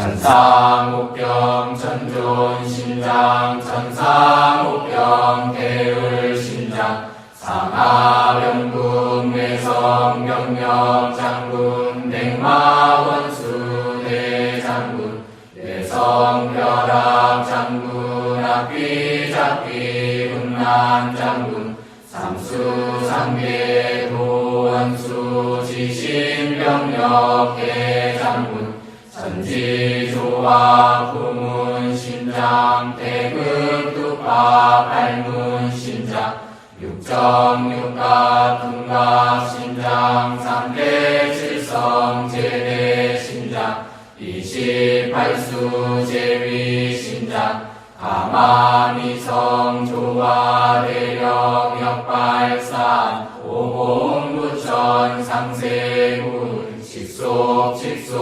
천상옥경 천존 심장 천상옥경 대을 심장 상하병군 외성 병력 장군 백마원수 대장군 내성 벼락 장군 앞비 잡비 군난 장군 삼수 상계 도원수 지신병력 대장군 전지조화 부문 심장 대극 뚝파 발문 심장 육정육갑 둔갑 심장 삼대 칠성 제대 심장 28수 제위 심장 가마미성 조화 대력 역발산 오공부천 상세군 직속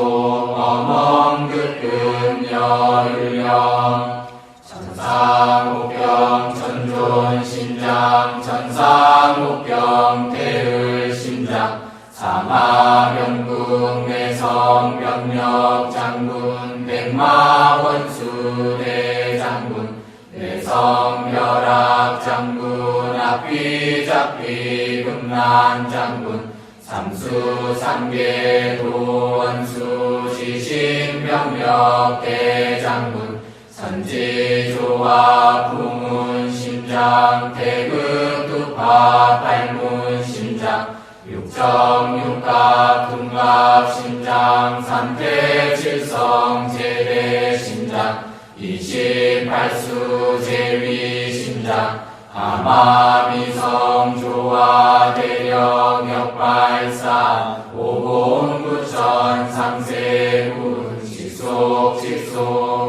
어멍긋근 여율령 천상옥경 천존 심장 천상옥경 대을 심장 사마병군 내성 병력 장군 백마원수 대장군 내성 벼락 장군 앞비 잡비 금난 장군 삼수 상계 도원수 지신병력 대장군 선지조화 부문 심장 대극 뚝파 발문 심장 육정육갑 둔갑 심장 삼대 칠성 제대 심장 28수 제위 심장 하마미성 조화 대력 역발산 오공부천 상세군 직속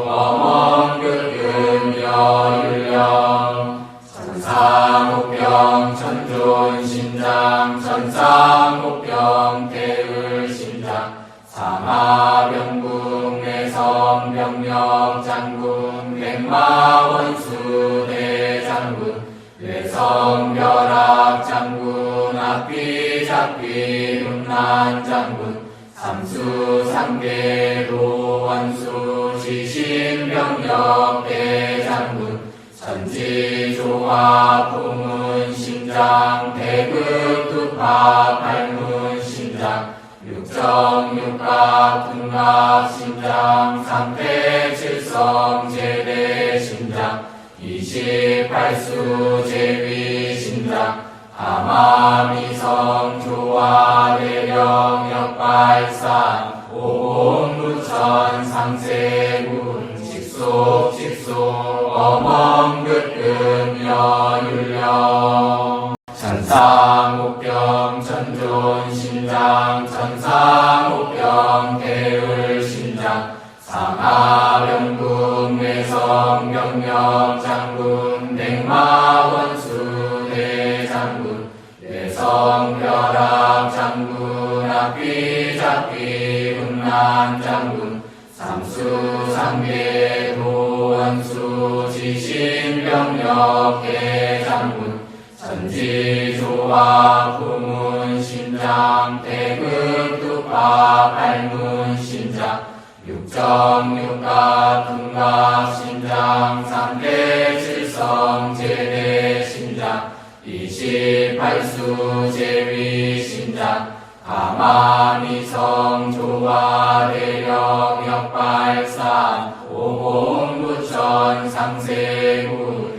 어멍긋근 여율령 천상옥경 천존 심장 천상옥경 대을 심장 사마병군 내성 병력 장군 백마원수 대장군 내성 벼락 장군 앞비 잡비 금난 장군 삼수 상계 도원수 지신병력 대장군 전지조화 부문 심장 대극 뚝파 발문 심장 육정육갑 둔갑 심장 삼대 칠성 제대 심장 28수 제위 심장 하마미성 조화 대력 역발산 오공부천 상세군 직속 어멍긋근 여율령 천상옥경 천존 심장 천상옥경 대을 심장 상하병군 내성 병력 장군 백마원수 대장군 내성 벼락 장군 앞비 잡비 군난 장군 삼수 상계 도원수 지신병력 대장군 전지조화 부문 심장 대극 뚝파 발문 심장 육정육갑 둔갑 심장 삼대 칠성 제대 심장 28수 제위 심장 가마미성 조화 대력 역발산 오공부천 상세군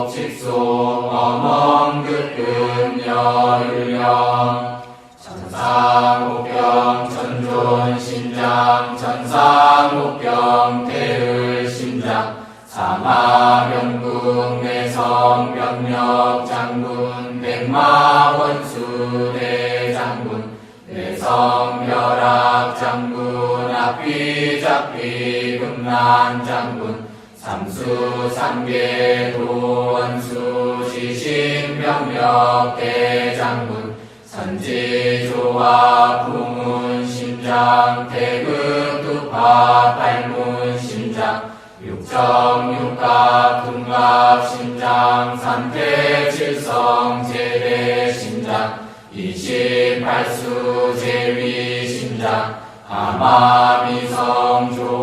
직속 어멍긋근 여율령 천상옥경 천존 심장 천상옥경 대을 심장 사마병군 내성 병력 장군 백마원수 대장군 내성 벼락 장군 앞비 잡비 금난 장군 삼수 상계 도원수 지신병력 대장군 선지조화 부문 심장 대극 뚝파 발문 심장 육정육갑 둔갑 심장 삼대 칠성 제대 심장 28수 제위 심장 하마미성 조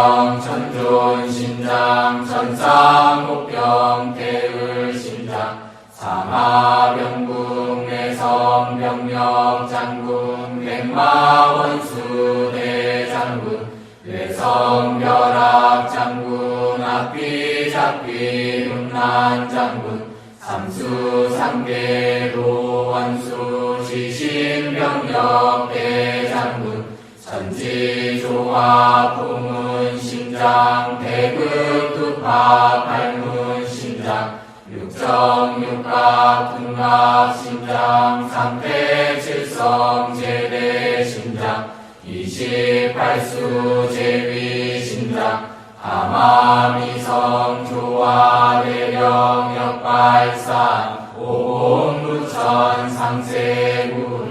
상목병 천존신장 천상목병 대을신장 사마병국 내성병력 장군 백마원수 대장군 뇌성벼락 장군 앞비잡비 음란장군 삼수삼계도 원수 지신병력 대장군 천지조화 부문심장 대극두파 발문심장 육정육각 등갑심장 삼태칠성 제대심장 28수 제위심장 하마미성 조화대령 역발산 오공무천 상세군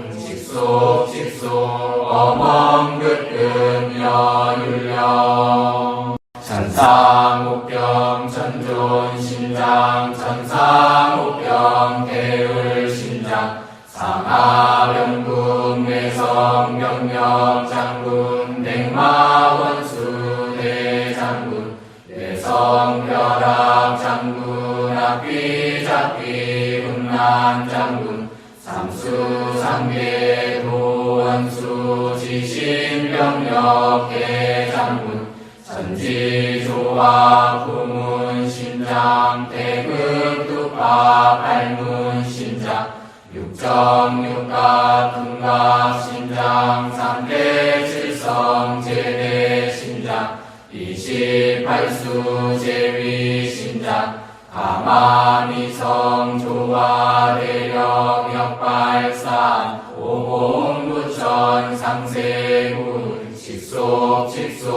직속 어멍긋금여율령 천상옥병 천존심장 천상옥병 대을심장 상하병국 내성병력 장군 백마원수 대장군 뇌성벼락 장군 앞비잡비 음란장군 삼수삼계도 원수 지신병력 대장군 천지조화 부문심장 대극두파 발문심장 육정육각 등갑심장 삼대칠성 제대심장 28수 제위심장 하마미성 조화대령 역발산 오공무천 상세군 직속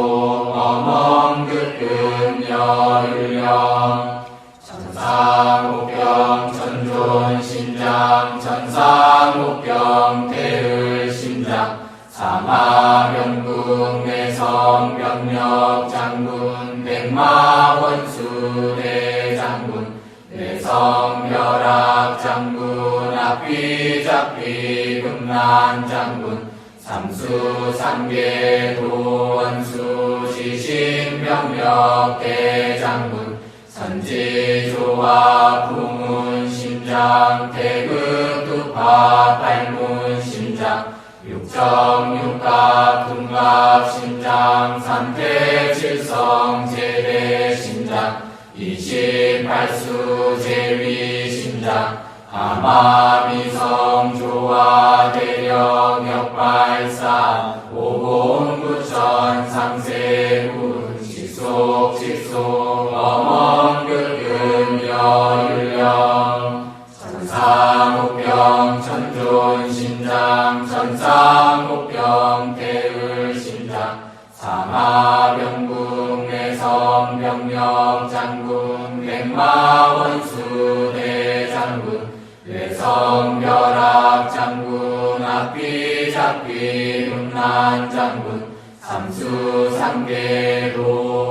어멍긋금여율령 천상옥병 천존심장 천상옥병 대을심장 사마병국 내성병력 장군 백마원수 대장군 뇌성벼락 장군 앞비잡비 음란장군 삼수삼계도 원수 지신병력 대장군 천지조화 부문심장 대극두파 발문심장 육정육각 등갑심장 삼태칠성 제대심장 28수 제위심장 하마미성 조화대령 역발산 오공무천 상세군 직속 어멍긋금여율령 천상옥병 천존심장 천상옥병 대을심장 사마병국 내성병력 장군 백마원수 대장군 뇌성벼락 장군 앞비잡비 음란장군 삼수삼계도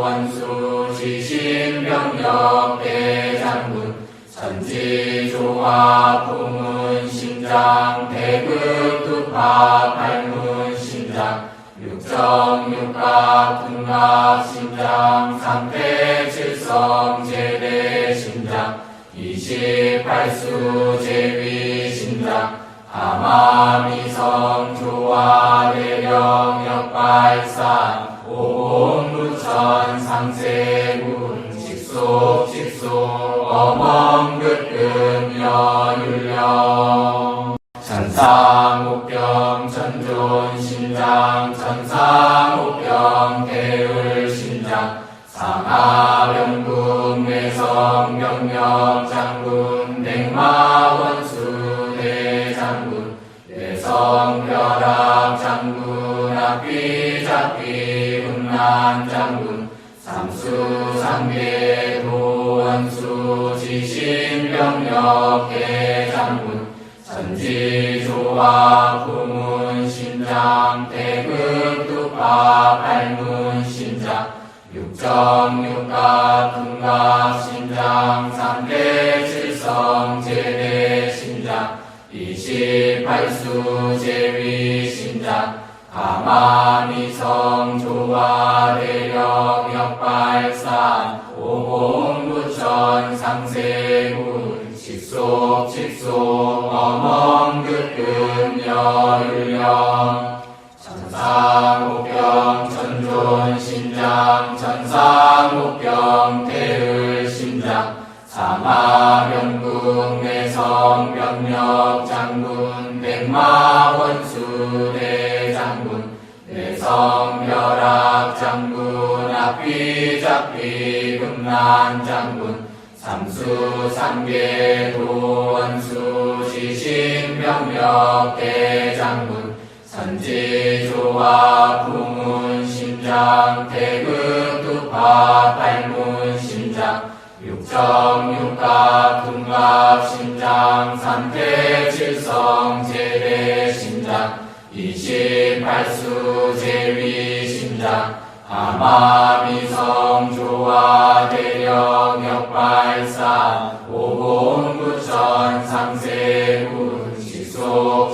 원수 지신병력 대장군 천지조화 부문심장 대극두파 발문심장 육정육각 등갑심장 삼태칠성 제대심장 28수 제위심장 하마미성 조화대령 역발산 오공무천 상세군 직속 어멍긋금여율령 천상옥병 천존심장 천상옥병 대을심장 상하병국 내성병력 장군 백마원수 대장군 뇌성벼락 장군 앞비잡비 음란장군 삼수삼계도 원수 지신병력 대장군 천지조화 부문심장 대극두파 발문심장 육정육각 등갑심장 삼대칠성 제대심장 28수 제위심장 하마미성 조화대령 역발산 오공부천 상세군 직속 어멍극금 여율령 천상옥경 천존신장 천상옥경 대을신장 사마병국 내성병력 장군 백마원수 대장군 내성벼락 장군 앞비잡비 금난장군 삼수삼계 도원수 지신병력 대장군 선지조화 부문심장 대극두파 발문심장 육정육갑 둔갑심장 삼태칠성 제대심장 28수 제위심장 아마미성 조화 대령 역발산 오공부천 상세군 직속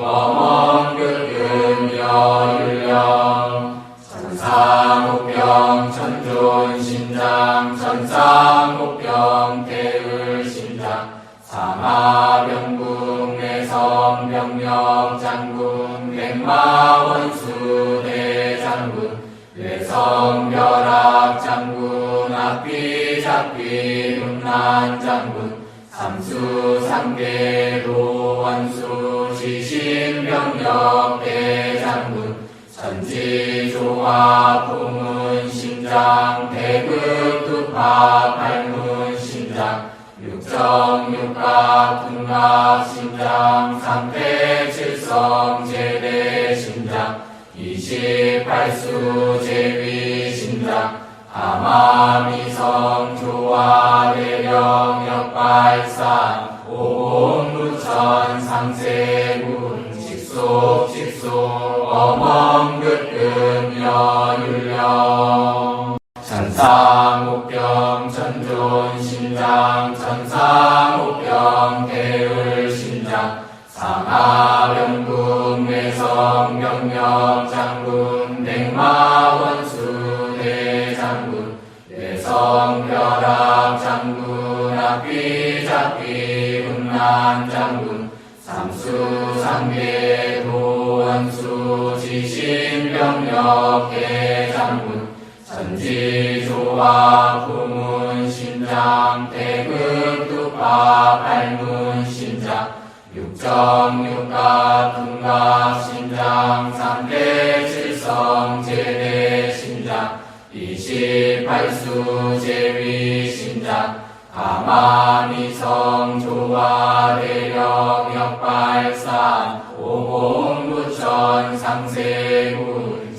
어멍극금 여율령 천상옥경 천존신장 천상옥경 대을신장 사마병국 내성병력 장군 백마원수 대장군 내성벼락 장군 앞비잡비 금난장군 삼수삼계 도원수 지신병력 대장군 선지조화 부문심장 대극두파 발문심장 육정육갑 둔갑심장 삼태칠성 제대심장 28수 제위심장 아마미성 조화 대령 역발산 오공부천 상세군 직속 어멍극금 여율령 천상옥경 천존심장 천상옥경 대을심장 사마병국 내성병력 장군 백마원수 대장군 내성벼락 장군 앞비잡비 금난장군 삼수삼계 도원수 지신병력 대장군 선지조화 부문심장 대극두파 발문심장 육정육갑 둔갑심장 삼태칠성 제대심장 28수 제위심장 아마미성 조화 대령 역발산 오공부천 상세군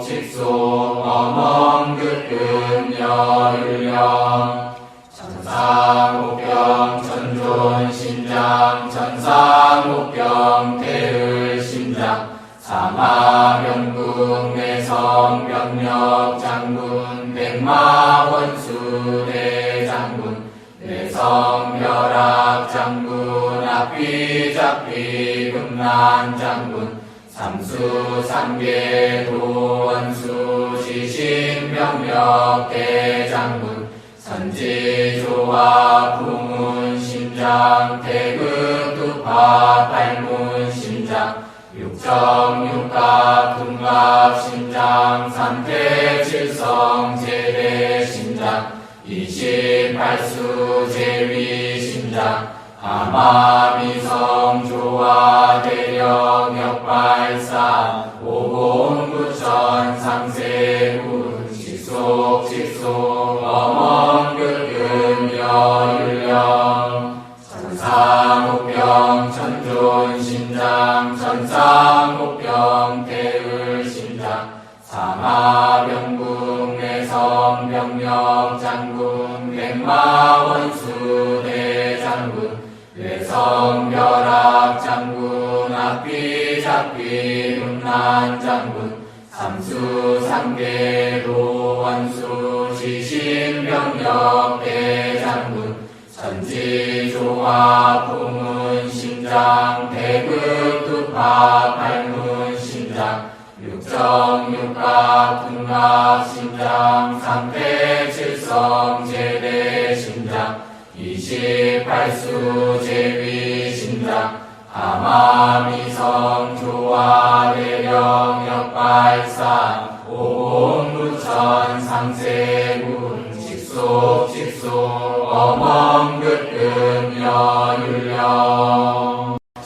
직속 어멍극금 여율령 천상옥경 천존신장 천상옥경 대을심장 사마병국 내성병력 장군 백마원수 대장군 내성벼락 장군 앞비잡비 금난장군 삼수삼계 도원수 지신병력 대장군 선지조화 부문심장 대극두파 발문심장 육정육갑 둔갑심장 삼태칠성 제대심장 28수 제위심장 아마미성 조화 대령 역발산 오공부천 상세군 직속 어멍극금 여율령 천상옥경 천존신장 천상옥경 대을신장 사마병국 내성병력 장군 백마원수 대장군 내성벼락 장군 앞비잡비 금난장군 삼수삼계 도원수 지신병력 대장군 선지조화 부문심장 대극두파 발문심장 육정육각 등갑신장 삼대칠성 제대신장 28수 제위신장 하마미성 조화대령 역발산 오공부천 상세군 직속 어멍긋금 여율령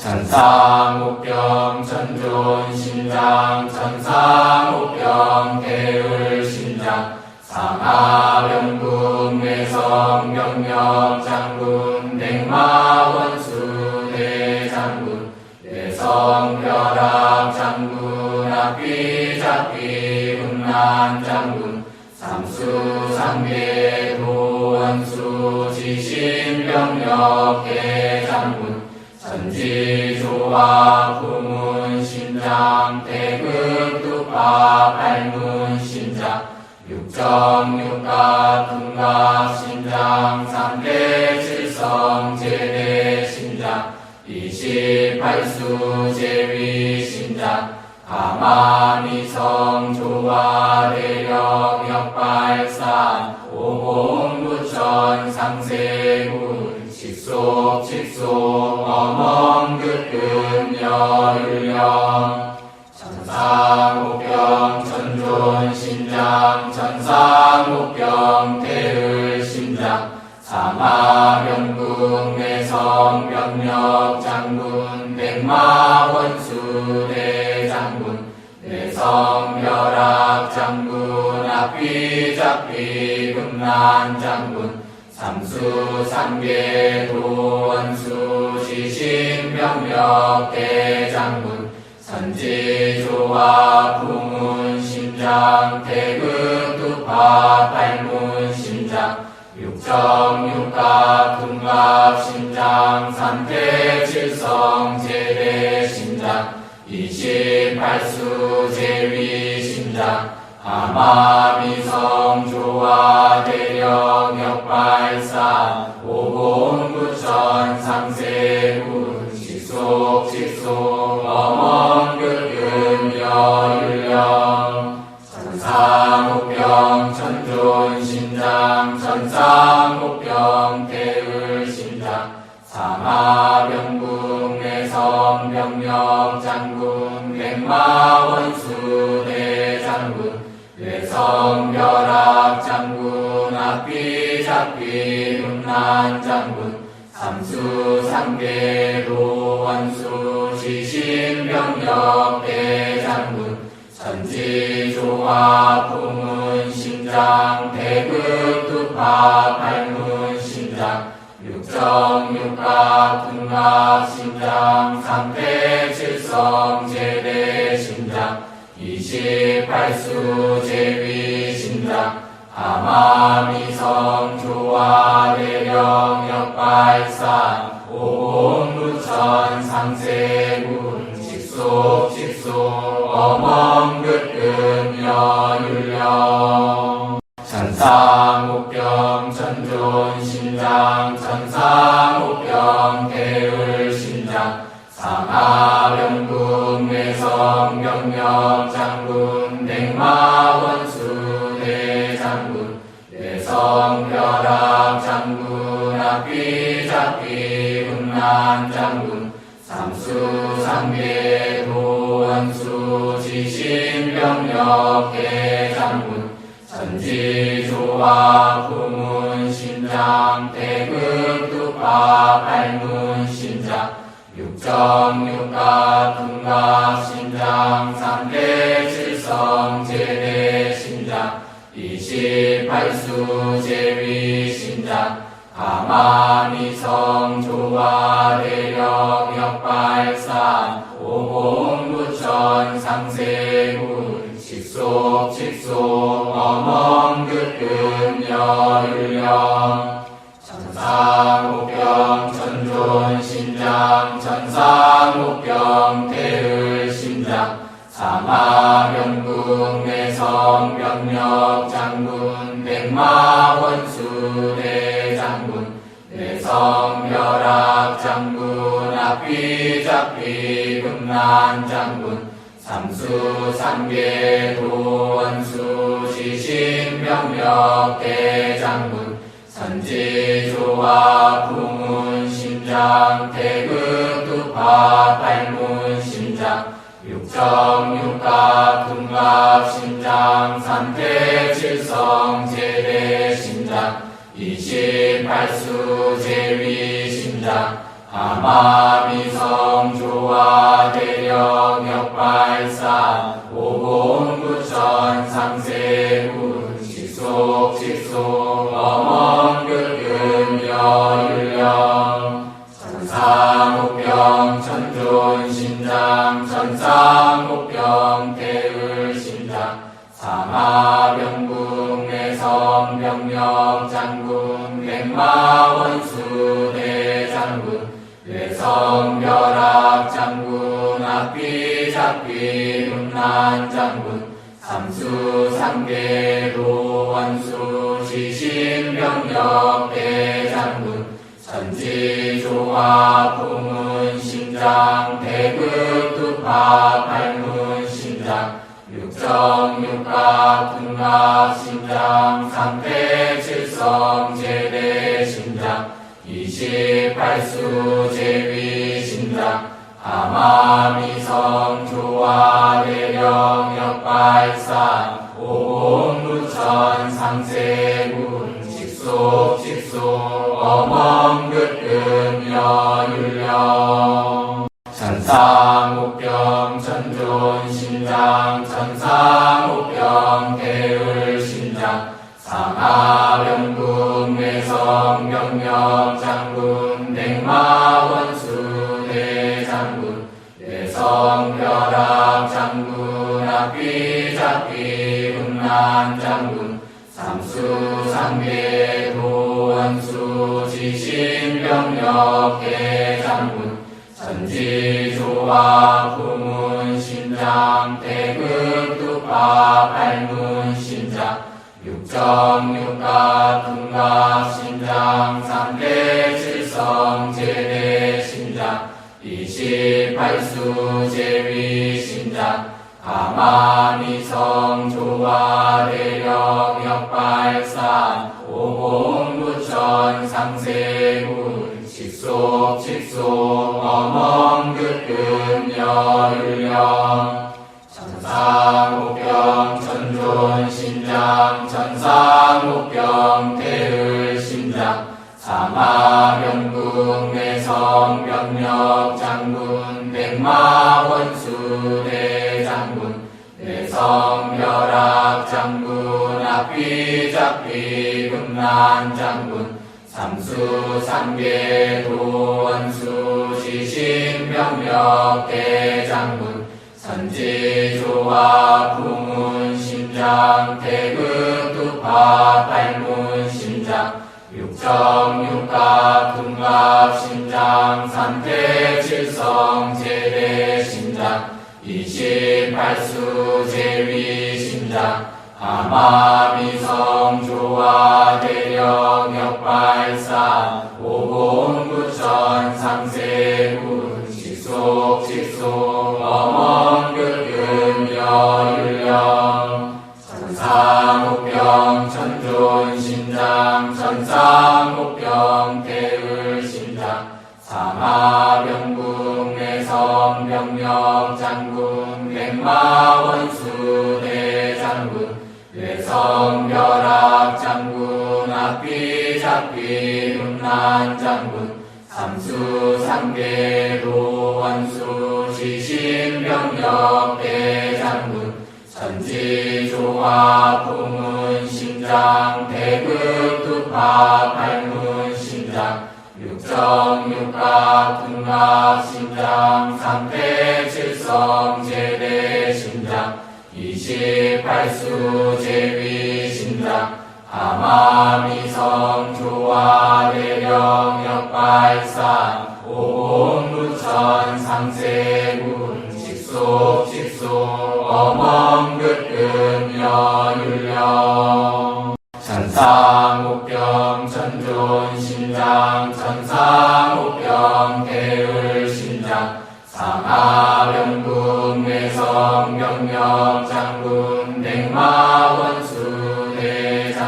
천상옥경 천존신장 천상옥경 대을신장 상하병국 내성병력 장군 백마원수 대장군 내성벼락 장군 앞비잡비 훈난 장군 삼수상계 도원수 지신병력 대장군 전지조화 부문신장 대극두파 발문신장 육정육각 등갑신장 삼대칠성 제대신장 28수 제위신장 하마미성 조화대령 역발산 오공부천 상세군 직속 어멍긋금 여율령 천상옥경 천존신장 천상옥경 대을신장 사마병국 내성병력 장군 백마원수 대장군 내성벼락 장군 앞비잡비 금난 장군 삼수상계 도원수 지신병력 대장군 선지조화 부문신장 대극두파 발문신장 육정육각 등갑신장 삼대칠성 제대신장 28수 제위신장 하마미성 조화대령 역발산 오공부천 상세군 직속 어멍긋금 여율령 천상옥경 천존신장 천상옥경 대을신장 상하병국 내성병력 장군 백마원수 대장군 내성벼락 장군 앞비잡비 훈난 장군 삼수상계 도원수 지신병력 대장군 전지조화 부문신장 대극두파 발문신장 육정육각 등갑신장 삼대칠성 제대신장 28수 제위신장 하마미성 조화대령 역발산 오공부천 상세군 직속 어멍긋금 여율령 천상옥경 천존신장 천상옥경 대을신장 상하병국 내성병력 장군 백마원수 대장군 내성벼락 장군 앞비잡비 훈난 장군 삼수상계 도원수 지신병력 대장군 전지조화 부문신장 대극두파 발문신장 육정육각 등갑신장 삼대칠성 제대신장 28수 제위신장 하마미성 조화대령 역발산 오공부천 상세군 직속 어멍긋금 여율령 천상옥경 천존신장 천상옥경 대을신장 사마병국 내성병력 장군 백마원수 대장군 내성벼락 장군 앞비잡비 금난 장군 삼수 삼계 도원수 지신병력 대장군 선지조화 부문 심장 태극 두파 발문 심장 육정육갑 금갑 심장 삼태 칠성 제대 심장 28수 제위 심장 하마미성 조화 대력 역발산 오공구천 상세군 직속 어멍극금 여율령 천상옥병 천존 심장 천상옥병 대을 심장 사마병국 내성병력 장군 백마원수 대장군 외성벼락 장군 앞비잡비 금난 장군 삼수 삼계 도원수 지신병력 대장군 선지조화 부문 심장 태극 두파 발문 심장 육정육갑 금갑 심장 삼태 칠성 제대 심장 28수 제위 심장 하마미성 조화 대력 역발산 오공구천 상세군 직속 어멍극금 여율령 천상옥병 천존 심장 천상옥병 대을 심장 상하병국 내성병력 장군 백마원수 대장군 내성벼락 장군 앞비잡비 금난 장군 삼수 삼계 도원수 지신병력 대장군 선지조화 부문 심장 태극 두파 발문 심장 육정육갑 금갑 심장 삼대 칠성 제대 심장 28수 제위 심장 하마미성 조화 대력 역발산 오공구천 상세군 직속 어멍극금 여율령 천상옥병 천존 심장 천상옥병 대을 심장 사마병국 내성병력 장군 백마원수 대장군 내성벼락 장군 앞비잡비 금난 장군 삼수 삼계 도원수 지신병력 대장군 선지조화 부문 심장 태극 두파 발문 심장 육정육갑 금갑 심장 삼태 칠성 제대 심장 28수 제위 심장 하마미성 조화 대력 역발산 오공구천 상세군 직속 어멍극금 여율령 천상옥병 천존 심장 천상옥병 대을 심장 사마병국 내성병력 장군 백마원수 대장군 외성벼락 장군 앞비잡비 금난 장군 삼수 삼계 도원수 지신병력 대장군 선지조화 부문 심장 태극 두파 발문 심장 육정육갑 금갑 심장 삼태 칠성 제대 심장 28수 제위 심장 하마미성 조화 대력 역발산 오공구천 상세군 직속 어멍극금 여율령 천상옥병 천존 심장 천상옥병 대을 심장 상하병국 내성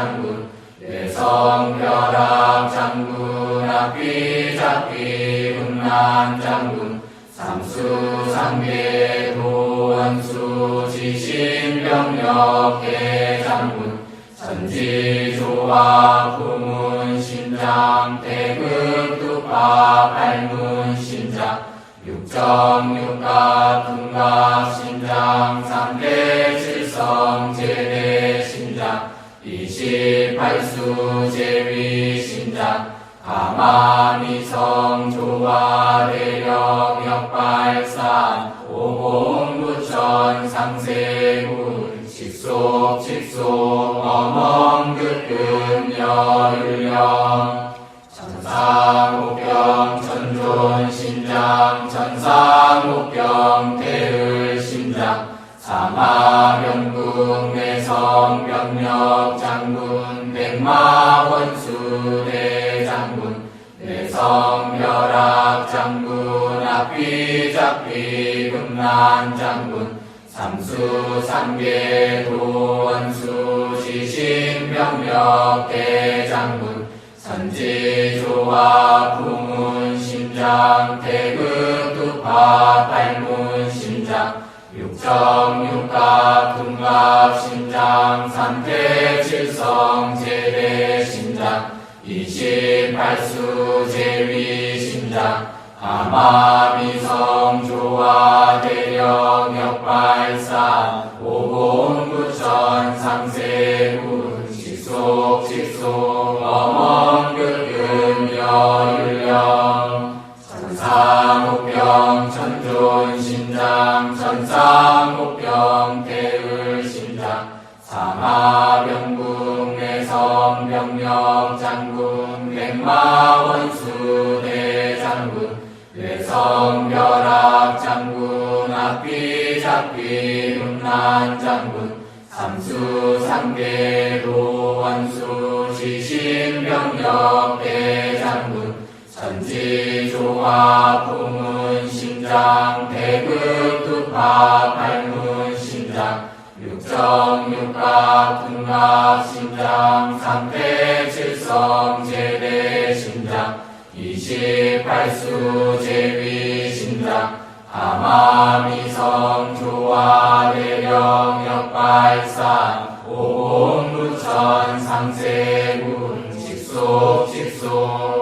장군 뇌성 벼락 장군 앞비 잡비 금난 장군 삼수 상계 도원수 지신병력 대장군 선지조합 부문 신장 대극 뚝밥 발문 신장 육정육갑 금갑 신장 삼대 칠성 제대 신장 28수 제위 신장 가마미성 조화 대력 역발산 오공부천 상세군 직속 어멍극금 여율령 천상옥경 천존 신장 천상옥경 대을 신장 사마병국 내성 병력 장군 백마원수 대장군 내성 벼락 장군 앞비 잡비 금난 장군 삼수 삼계 도원수 지신병력 대장군 선지조합 부문 신장 대극 뚝밥 발문 신장 육정육갑 금갑 신장 삼대 칠성 제대 신장 28수 제위 신장 가마미성 조화 대력 역발산 오공부천 상세군 직속 어멍극금 여율령 천상옥경 천존 신장 천상옥경 대을 신장 사마병국 내성 병력 장군 백마원수 대장군 뇌성 벼락 장군 앞비 잡비 금난 장군 삼수 상계 도원수 지신병력 대장군 선지조합 부문 신장 대극 뚝밥 발문 신장 육정육갑 금갑 신장 삼대 칠성 제대 신장 28수 제위 신장 가마미성 조화 대력 역발산 오공부천 상세군 직속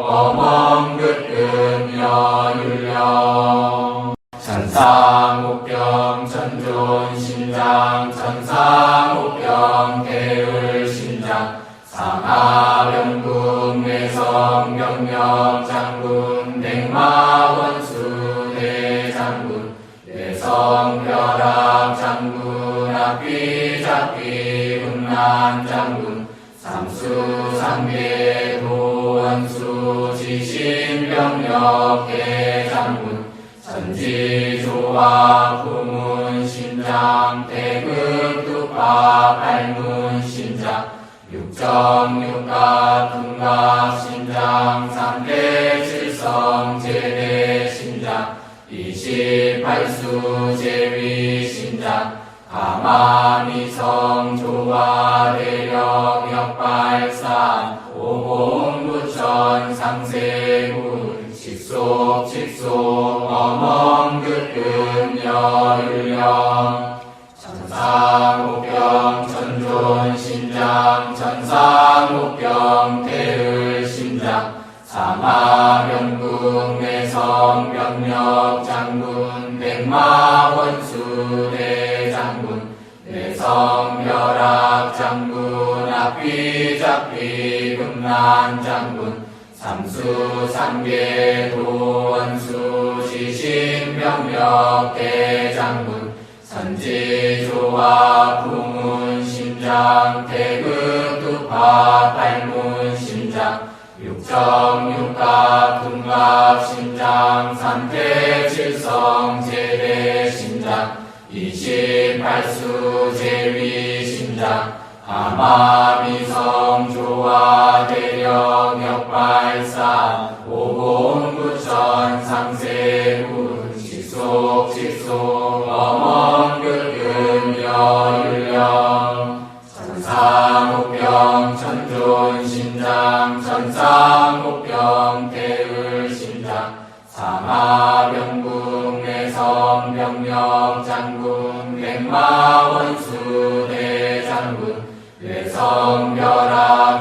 어멍극금 여율령 천상옥경 천존 신장 천상옥경 대을 신장 상하병국 내성 병력 장군 백마원수 대장군 내성 벼락 장군 앞비 잡비 금난 장군 삼수 상계 도원수 지신병력 대장군 선지조합 부문 신장 대극 뚝밥 발문 신장 육정육갑 금갑 신장 삼대 칠성 제대 신장 28수 제위 신장 가마미성 조화 대력 역발산 오공부천 상세군 직속 어멍극금 여율령 천상옥경 천존 신장 천상옥경 대을 신장 사마병국 내성 병력 장군 백마원수 대장군 내성 벼락 장군 앞비 잡비 금난 장군 삼수 삼계 도원수 지신병력 대장군 선지조합 부문 신장 대극 뚝밥 발문 신장 육정육갑 금갑 신장 삼대 칠성 제대 신장 28수 제위 신장 가마미성 조화 대력 역발산 오공부천 상세군 직속 어멍극금 여율령 천상옥경 천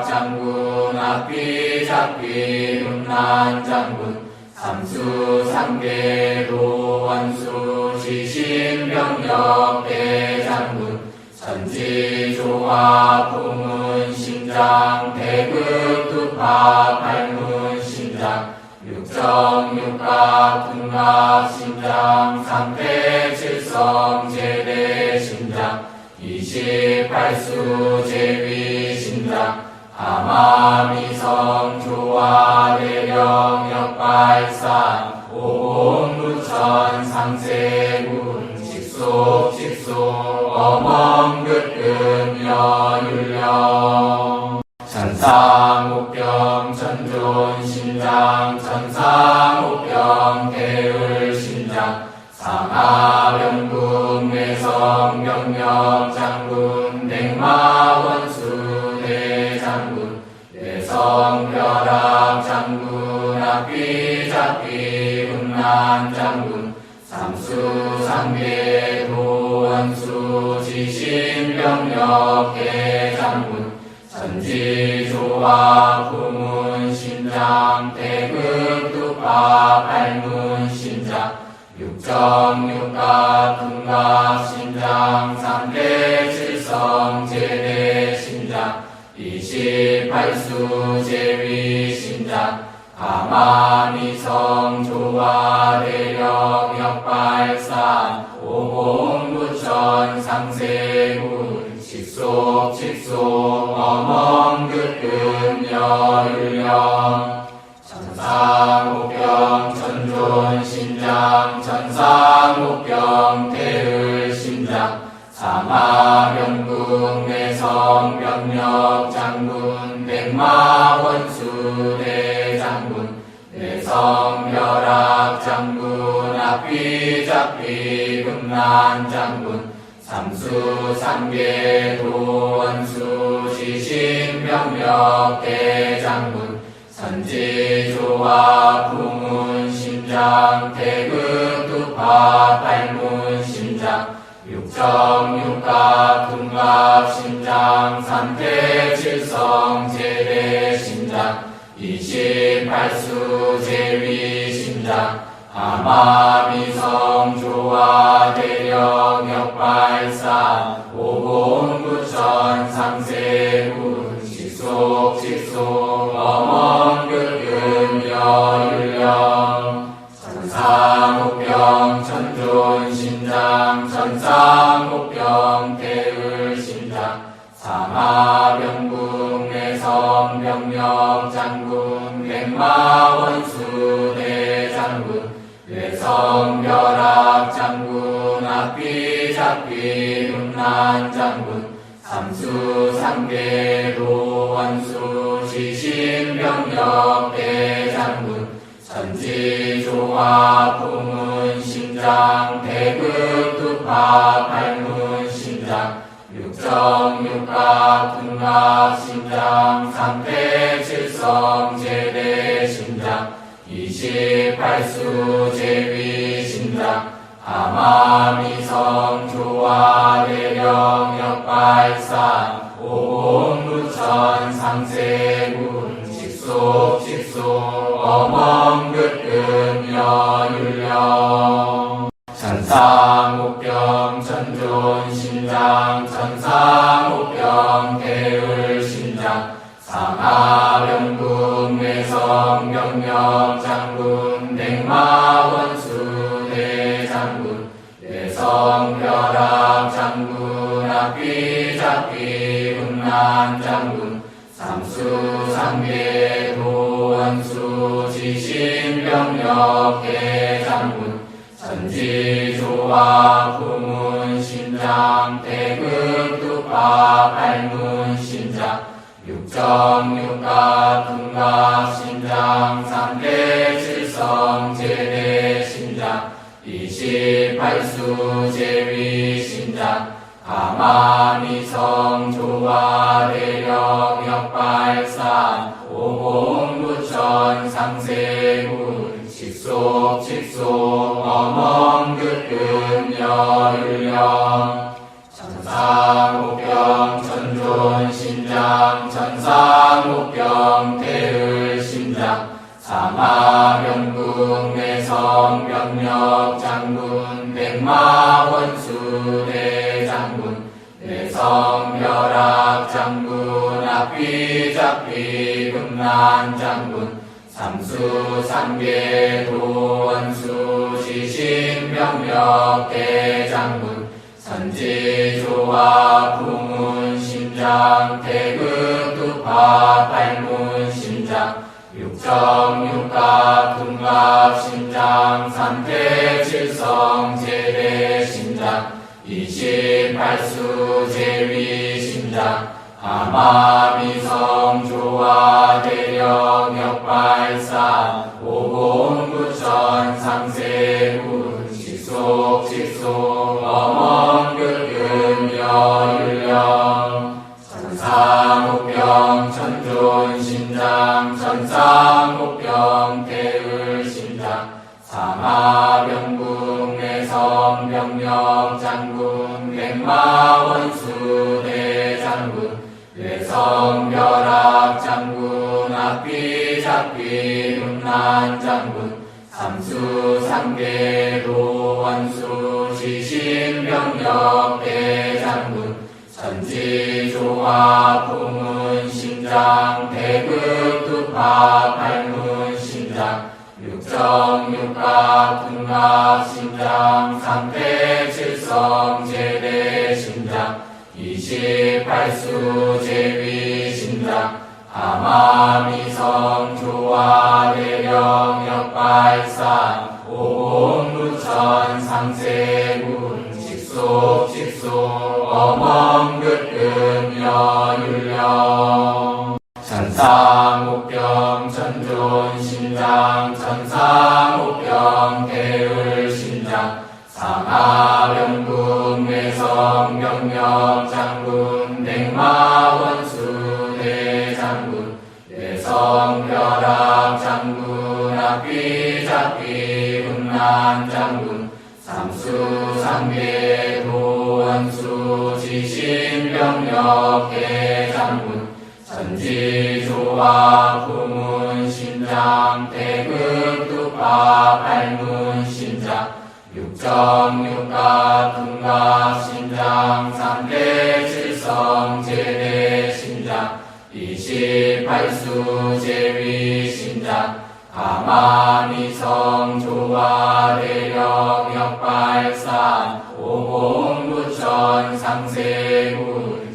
장군 앞비 잡비 음란 장군 삼수 상계도 원수 지신병력 대장군 천지조화 부문신장 대극투파 발문신장 육정육각 등갑신장 상태칠성 제대신장 28수 제위신장 하마미성 조화대령 역발산 오공부천 상세군 직속 어멍긋금 여율령 천상옥경 천존신장 천상옥경 대을신장 상하병국 내성병력 장군 백마원수 대장군 내성벼락 장군 앞비잡비 음란 장군 삼수 상계도 원수 지신병력 대장군 천지조화 부문신장 대극투파 발문신장 육정육각 등갑신장 상대칠성 제대신장 28수 제위신장 하마미성 조화대령 역발산 오공부천 상세군 직속 어멍긋금 여율령 천상옥경 천존신장 천상옥경 대을신장 사마병국 내성병력 장군 백마원수 대장군 내성벼락 장군 앞비잡비 금난 장군 삼수 상계도 원수 지신병력 대장군 천지조화 부문신장 대극투파 발문신장 육정육각 등갑신장 상태칠성 제대신장 28수 제위신장 하마미성 조화대령 역발산 오공부천 상세군 직속 어멍긋금 여율령 천상옥경 천존신장 천상옥경 대을신장 상하병국 내성병력 장군 백마원수 대장군 내성벼락 장군 앞비잡비 음란 장군 삼수 상계도 원수 지신병력 대장군 천지조화 부문신장 대극투파 발문신장 육정육각 등갑신장 상태칠성 제대신장 28수 제위신장 하마미성 조화대령 역발산 오공부천 상세군 직속 어멍긋금 여율령 천상옥경 천존신장 천상옥경 대을신장 상하병국 내성병력 장군 백마원수 대장군 내성벼락 장군 앞비잡비 음란 장군 삼수 상계도 원수 지신병력 대장군 천지조화 부문신장 대극투파 발문신장 육정육각 등갑신장 상대칠성 제대신장 28수 제위신장 하마미성 조화대령 역발산 오공부천 상세군 직속 어멍긋금 여율령 천상 천상옥경 천존 심장 천상옥경 대을 심장 사마병국 내성 병력 장군 백마원수 대장군 내성 벼락 장군 앞비잡비 금난 장군 삼수 삼계 도원수 지신병력 대장군 선지조화 부문 심장 태극 두파 발문 심장 육정육갑 둔갑 심장 삼태칠성 제대 심장 28수 제위 심장 하마미성 조화 대령 역발산 오공구천 상세군 직속 어멍극금 여율령 천상옥경 천존 심장 천상옥경 대을 심장 사마병국 내성 병력 장군 백마원수 대장군 내성 벼락 장군 앞비잡비 금난 장군 삼수 삼계 도원수 지신병력 대장군 선지조화 부문 심장 태극 두파 발문 심장 육정육갑 둔갑 심장 삼태칠성 제대 심장 28수 제위 심장 하마미성 조화 대령 역발산 오공구천 상세군 직속 어멍극금 여율령 천상옥경 천존 심장 천상옥경 대을 심장 사마병국 내성 병력 장군 백마원수 대장군 내성 벼락 장군 앞비잡비 금난 장군 삼수 삼계 도원수 지신병력 대장군 선지조화 부문 심장 태극 두파 발문 심장 육정육갑 둔갑 심장 삼대칠성 제대 심장 28수 제위 심장 하마미성 조화 대령 역발산 오공구천 상세군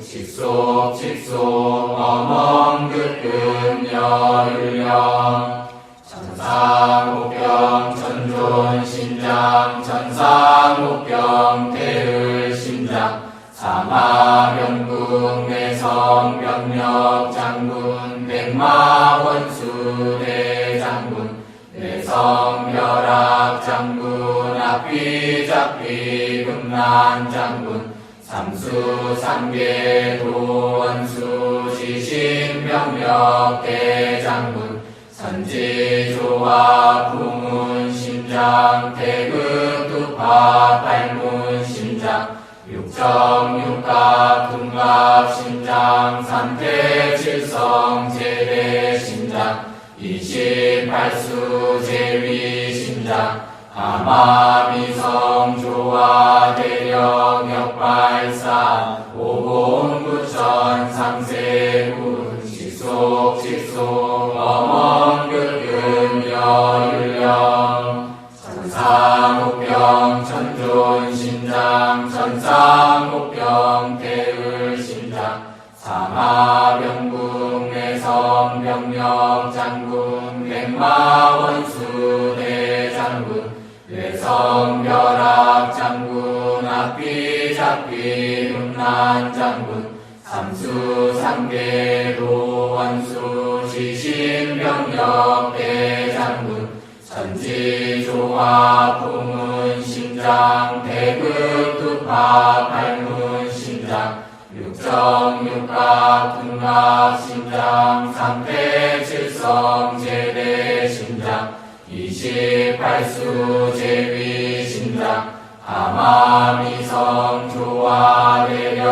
직속 어멍극금 여율령 천상옥경 천존 심장 천상옥경 대을 심장 사마병국 내성 병력 장군 백마원수 대장군 내성 벼락 장군 앞비잡비 금난 장군 삼수 삼계 도원수 지신병력 대장군 선지조화 부문 심장 태극 두파 발문 심장 육정육갑 둔갑 심장 삼태칠성 제대 심장 28수 제위 심장 하마미성 조화 대령 역발산 오공구천 상세군 직속 어멍극금 여율령 천상옥경 천존 심장 천상옥경 대을 심장 사마병국 내성 병력 장군 백마원수 대장군 내성 벼락 장군 앞비잡비 금난 장군 삼수 삼계 도원수 지신병력 대장군 선지조화 부문 심장 태극 두파 발문 심장 육정육갑 둔갑 심장 삼태칠성 제대 심장 28수 제위 심장 아마미성 조화대령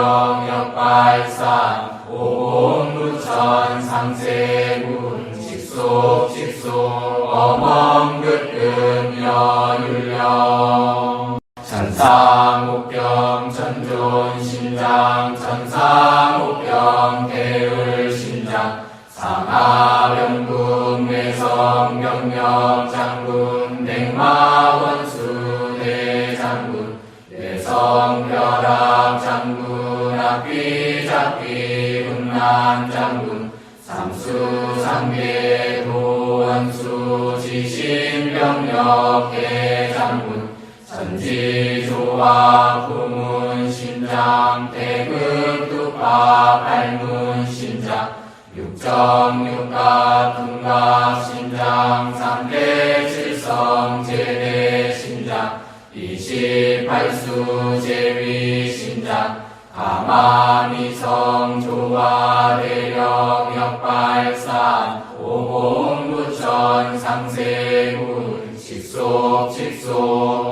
역발산 오공부천 상세군 직속 어멍긋금 여율령 천상옥경 천존신장 천상옥경 대을신장 상하병군 내성병력장군 백마원수 대장군 내성벼락장군 악비잡비 군난장군 삼수상계 도원수 지신병력 대장군 전지조화 부문신장 대극두파 발문신장 육정육갑 둔갑신장 삼대칠성 제대신장 28수 제위신장 가마미성 조화대력 역발산 오공부천 상세군 직속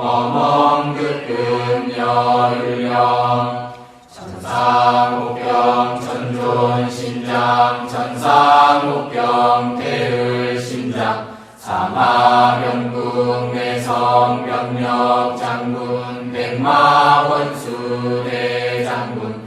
어멍긋금 여율령 천상옥경 천존신장 천상옥경 대을신장 상하병국 내성병력장군 백마원수 대장군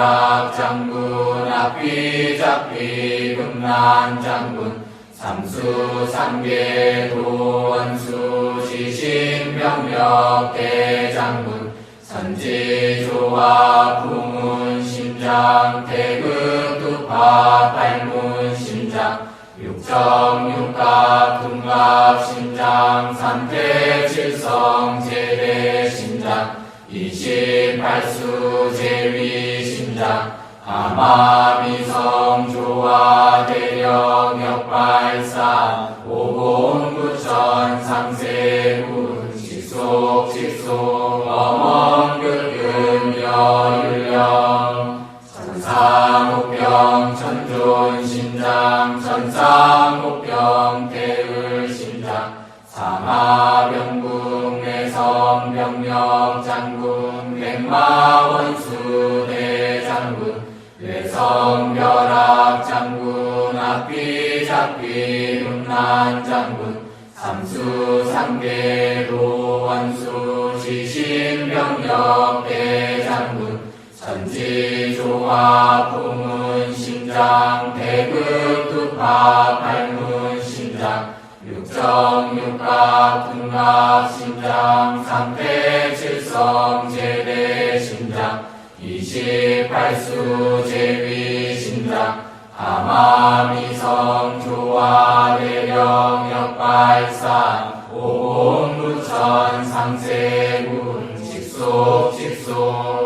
내성벼락장군 악비잡비 금난장군 삼수상계 도원수 지신병력 대장군 선지조화 부문신장 대극두파 발문신장 육정육갑 둔갑신장 삼대칠성 제대신장 28수 제위신장 아마미성 조화대력 역발산 오공부천 상세군 직속 어멍긋금 여율령 천상옥경 천존신장 천상옥경 대을신장 상하병국 내성병력장군 백마원수 대장군 내성벼락장군 악비잡비 군난장군 삼수상계 도원수 지신병력 대장군 전지조화 부문신장 대극두파 발문신장 육정육갑 둔갑신장 삼대칠성 제대신장 28수 제위신장 아마미성 조화대력 역발산 오공부천 상세군 직속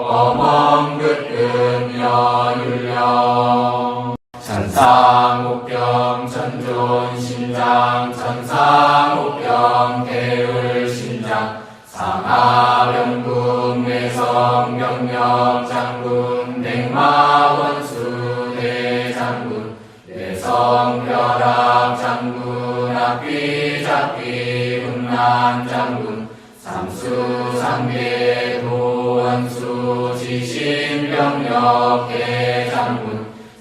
어멍긋금 여율령 천상옥경 천존신장 천상옥경 대을신장 상하병국 내성병력장군 백마원수 대장군 내성벼락장군 악비잡비 군난장군 삼수상계 도원수 지신병력 대장군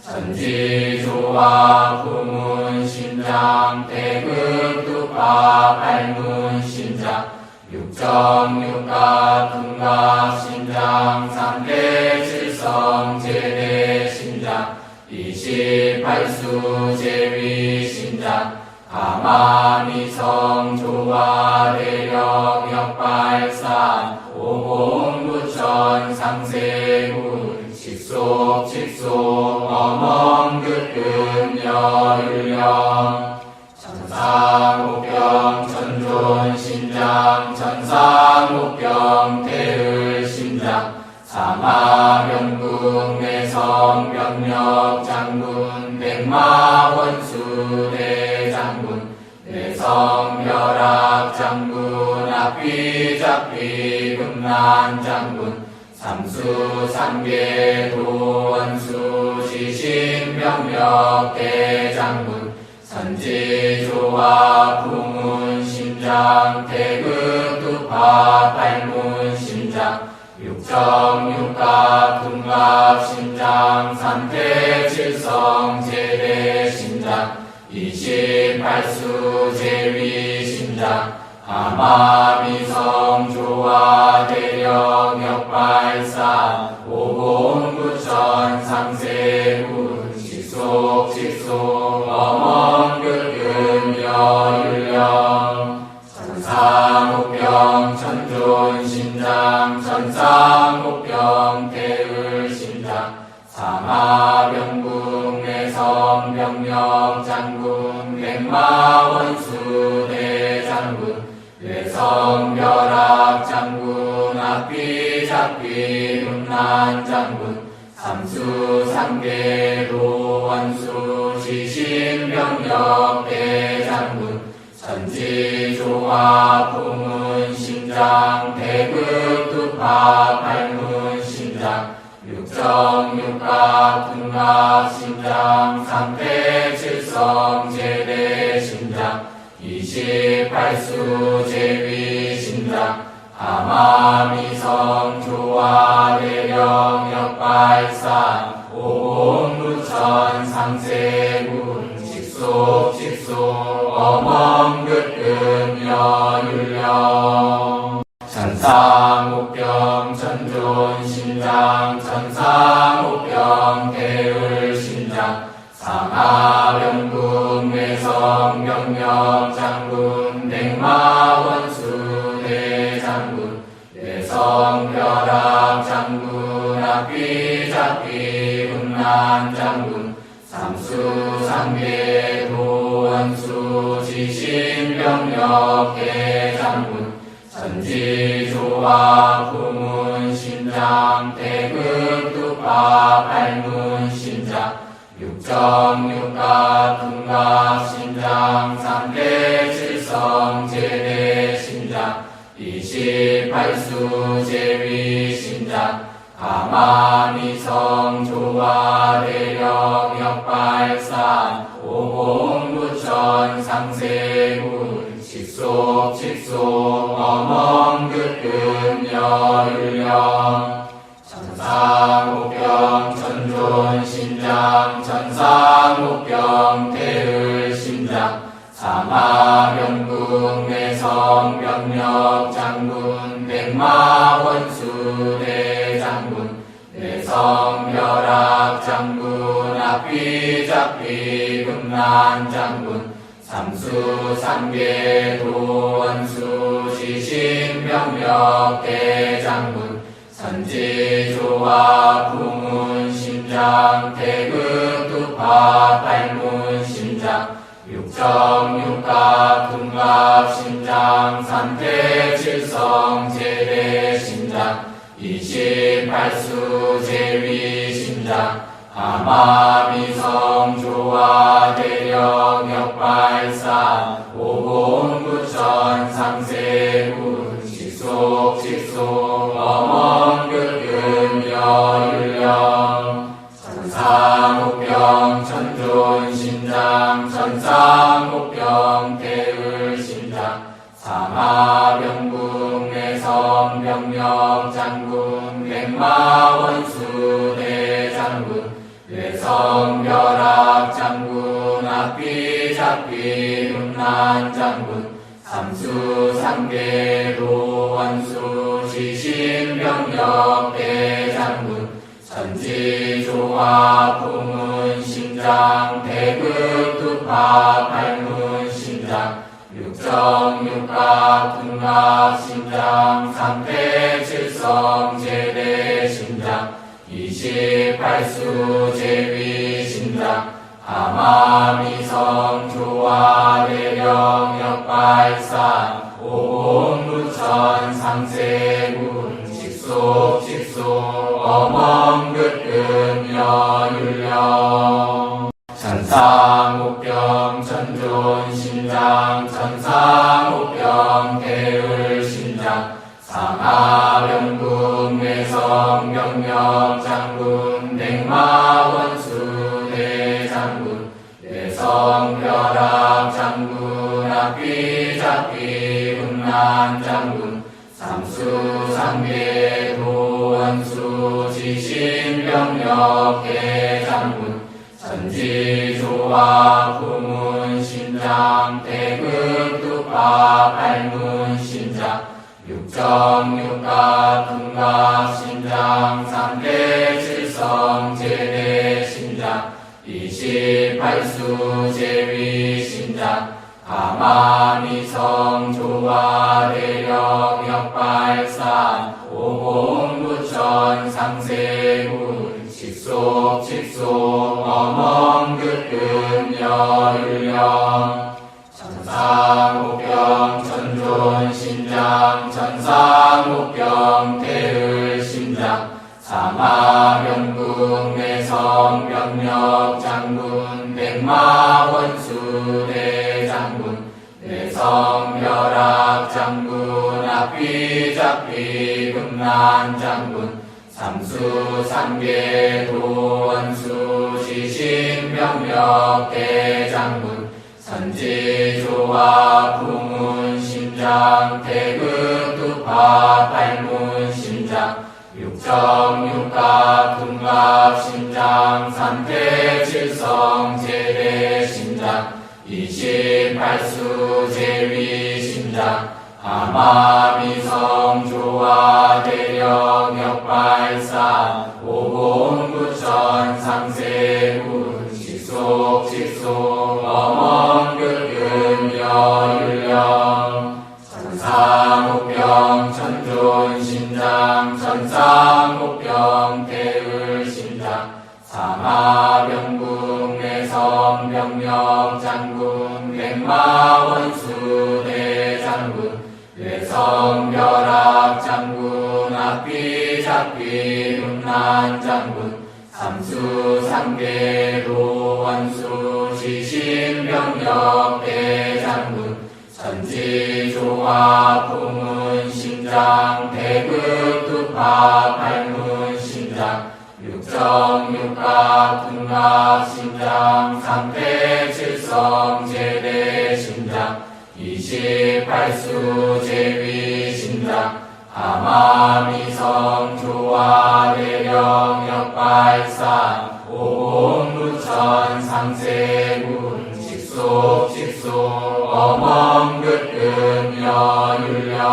전지조화 부문신장 대극두파 발문신장 육정육갑 둔갑신장 삼대칠성 제대신장 28수 제위신장 가마미성 조화대력 역발산 오공부천 상세군 직속 어멍긋금 여율령 천상옥경 천존신장 천상옥경 대을신장 상하병국 내성병력장군 백마원수 대장군 내성벼락장군 악비잡비 금난장군 삼수상계 도원수 지신병력 대장군 선지조화 부문신장 신장 태극두파 팔문 신장 육정육각 금갑 신장 삼태칠성 제대 신장 28수 제위 신장 하마미성 조화 대력 역발산 오공구천 상세군 직속 어멍극근 여율령 천상옥병 천존 신장 천상옥병 태을 신장 사마병국 내성 병력 장군 백마원수 대장군 외성벼락 장군 앞비잡비 금난 장군 삼수상계로 원수 지신병력 대장군 천지조화 풍문 신장 태극두파 팔문 신장 육정육각 등갑 신장 삼태칠성 제대 신장 28수 제위 신장 하마미성 조화 대력 역발산 오공구천 상세군 직속 어멍극근 여율령 천상옥병 천존 신장 천상옥병 태을 신장 상하병국 내성 병력 장군 백마원수 대장군 내성벼락 장군 앞비잡비 금난 장군 삼수상계로 원수 지신병력 대장군 천지조화 부문 신장 태극두파 팔문 신장 육정육각 금갑 신장 삼대칠성 제대 신장 28수 제위 신장 하마미성 조화 대력 역발산 오공구천 상세군 직속 어멍극근 여율령 천상옥병 천존 신장 천상옥병 태을 신장 사마병국 내성 병력 장군 백마원수 대장군 내성벼락 장군 앞비잡비 금난 장군 삼수상계도 원수 지신병력 대장군 천지조화 부문 신장 태극두파 팔문 신장 육정육각 금갑 신장 삼태칠성 제대 신장 28수 제위 신장 하마미성 조화 대력 역발산 오공구천 상세군 직속 어멍극근 여율령 천상옥병 천존 신장 천상옥병 태을 신장 사마병국 내성 병력 장군 백마원수 대장군 외성벼락 장군 앞비잡비 금난 장군 삼수상계로 원수 지신병력 대장군 천지조화 부문 신장 태극두파 팔문 신장 육정육각 등갑 신장 삼태칠성 제대 신장 28수 제위 신장 하마미성 조화 대력 역발산 오공구천 상세군 직속 어멍극근 여율령 천상옥병 천존 신장 천상옥병 태을 신장 상하병국 내성 병력 장군 백마원수 대장군 내성벼락 장군 앞비잡비 금난장군 삼수삼계 도원수 지신병력 대장군 전지조화 부문신장 대극두파 발문신장 육정육갑 둔갑신장 삼대칠성 제대신장 28수 제위신장 가마미성 조화대력 역발산 오공구천 상세군 직속 어멍극금 여율령 천상옥경 천존신장 천상옥경 대을신장 사마병국 내성병력 장군 백마원수 대장군 내성벼락 장군 앞비잡비 금난장군 삼수삼계 도원수 지신병력 대장군 선지조화 부문신장 대극두파 발문신장 육정육갑 둔갑신장 삼대칠성 제대신장 28수 제위신장 가마미성 조화대력 역발산 오공구천 상세군 직속 어멍극금 여율령 천상옥경 천존신장 천상옥경 대을신장 사마병국 내성병력 장군 백마원수 대장군 내성벼락 장군 앞비잡비 금난장군 삼수삼계 도원수 지신병력 대장군 전지조화 부문신장 대극두파 발문신장 육정육갑 둔갑신장 삼대칠성 제대신장 28수 제위신장 가마미성 조화대력 역발산 오공구천 상세군 직속 어멍극금 여율령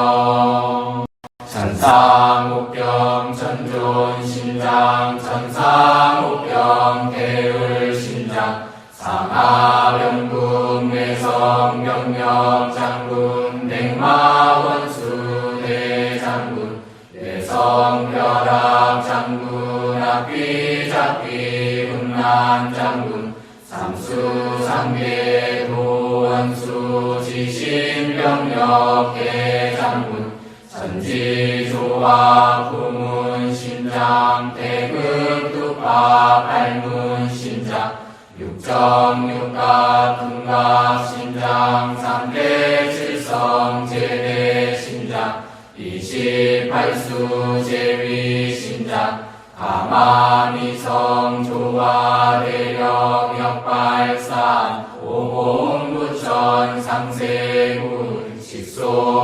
천상옥경 천존신장 천상옥경 대을신장 사마병국 내성병력 장군 백마원수 대장군 내성벼락 장군 앞비잡비 금난장군 삼수삼계 도원수 지신병력 대장군 전지조화 부문신장 대극두파 발문신장 육정육갑 둔갑신장 삼대칠성 제대신장 28수 제위신장 가마미성 조화대력 역발산 오공구천 상세군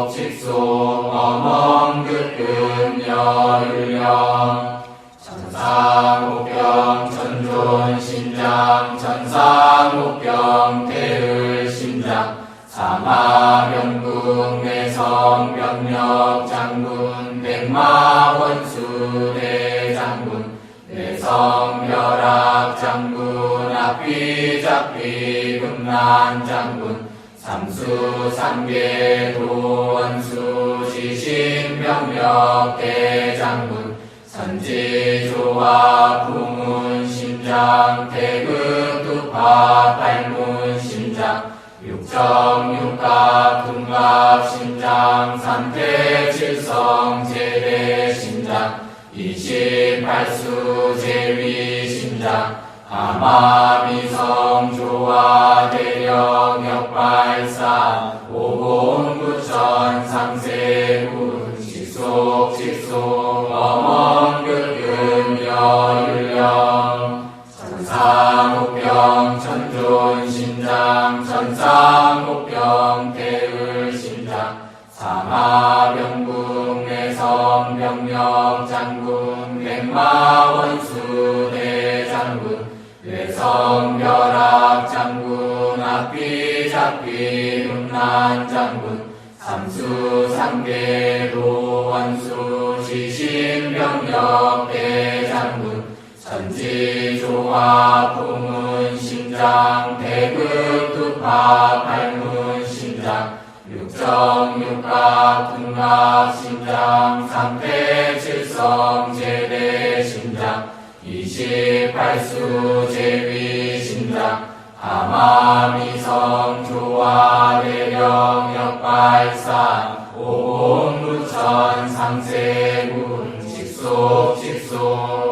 직속 어멍극금 여율령 천상옥경 천존신장 천상옥경 대을신장 사마병국 내성병력 장군 백마원수 대장군 내성벼락 장군 앞비잡비 금난장군 삼수삼계 도원수 지신병력 대장군 선지조화 부문신장 대극두파 발문신장 육정육갑 둔갑신장 삼대칠성 제대신장 28수 제위신장 가마미성 조화대력 역발산 오공구천 상세군 직속 어멍극금 여율령 천상옥경 천존신장 천상옥경 대을신장 사마 장군 앞비 잡비 음란 장군 삼수 상계 도원수 지신병력 대장군 천지조화 부문신장 대극투파 발문신장 육정육각 등락신장 삼태칠성 제대신장 28수 제위신장 하마미성 조화대령 역발산 오공무천 상세군 직속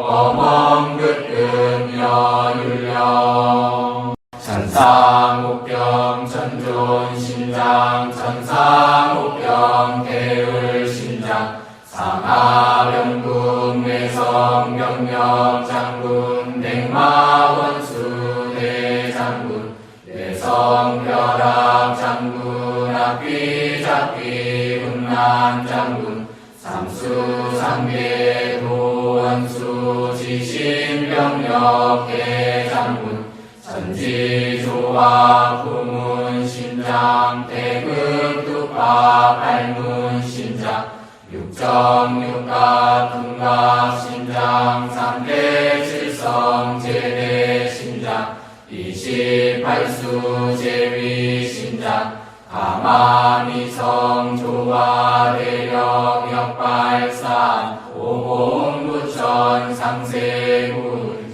어멍긋금 여율령 천상옥경 천존신장 천상옥경 대을신장 상하병국 내성병력 장군 백마원수 대장군 내성벼락 장군 앞비잡비 음란 장군 삼수 상계 도원수 지신병력 대장군 천지조화 부문신장 대극투파 발문신장 육정육각 등각신장 삼대칠성 제대신장 28수 제위신장 하마미성 조화대령 역발산 오공무천 상세군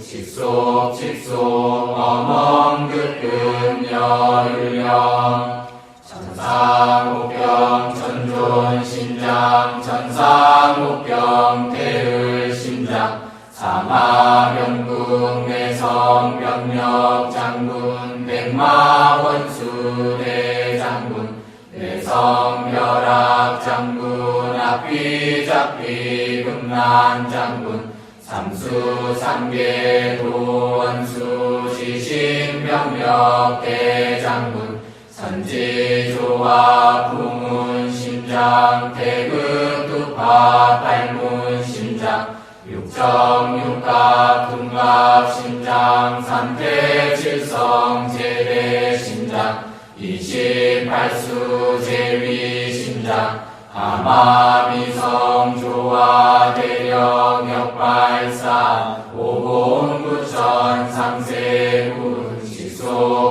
직속 어멍긋금 여율령 천상옥경 천존신장 천상옥경 대을신장 사마병국 내성병력 장군 백마원수 대장군 내성벼락 장군 앞비잡비 금난 장군 삼수 상계 도원수 지신병력 대장군 천지조화 부문신장 대극투파 발문신장 육정육각 등각신장 삼태칠성 제대신장 28수 제위신장 하마미성 조화대령 역발산 오공구천 상세군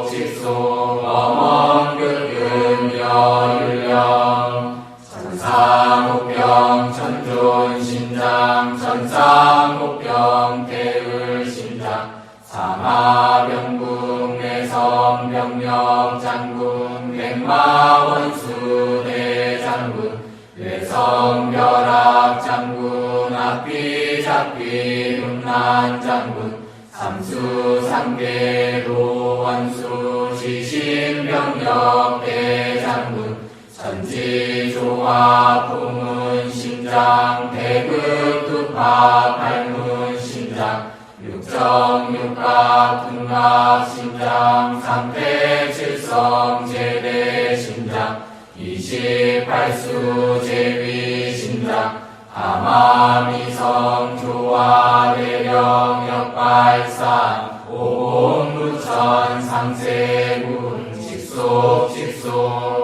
직속 어멍긋금 여율령 천상옥경 천존신장 천상옥경 대을신장 상하병국 내성병력 장군 백마원수 대장군 내성벼락 장군 앞비잡비 음란 장군 삼수 상계 도원수 지신병력 대장군 천지조화 부문신장 대극투파 발문신장 육정육각 등각신장 삼태칠성 제대신장 28수 제위신장 하마미성 조화대령 역발산 오공무천 상세군 직속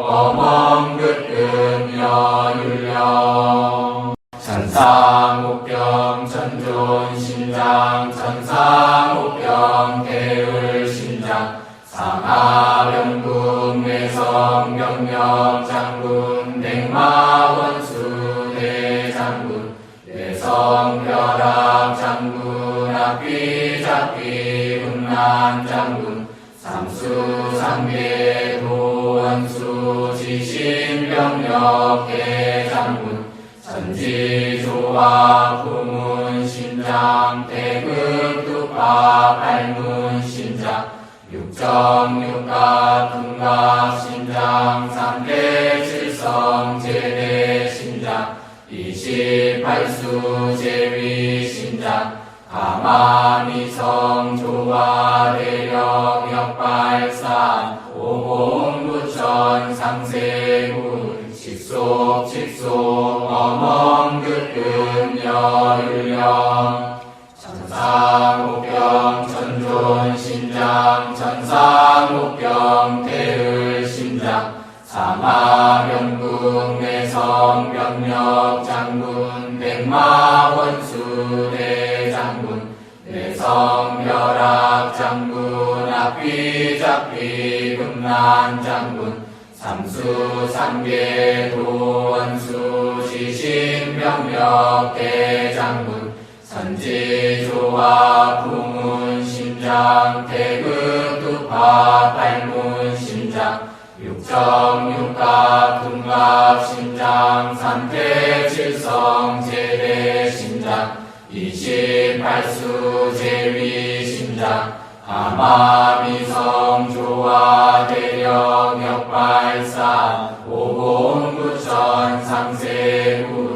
어멍긋금 여율령 천상옥경 천존신장 천상옥경 대을신장 상하병국 내성병력 장군 백마원수 대장군 내성벼락 장군 앞비잡비 음란 장군 삼수 상계 도원수 지신병력 대장군 천지조화 부문신장 대극투파 발문신장 육정육각 등각신장 삼대칠성 제대신장 28수 제위신장 하마미성 조화대령 역발산 오공구천 상세군 직속 어멍긋금 여율령 천상 천상옥경 천존신장 천상옥경 대을신장 사마병국 내성병력 장군 백마원수 대장군 내성벼락 장군 앞비잡비 금난장군 삼수삼계 도원수 시신병력 대장군 선지조와 부문심장 태극투파 발문심장 육정육갑 금갑심장 삼태칠성 제대심장 28수 제위심장 하마미성 조화 대력 역발산 오공구천 상세군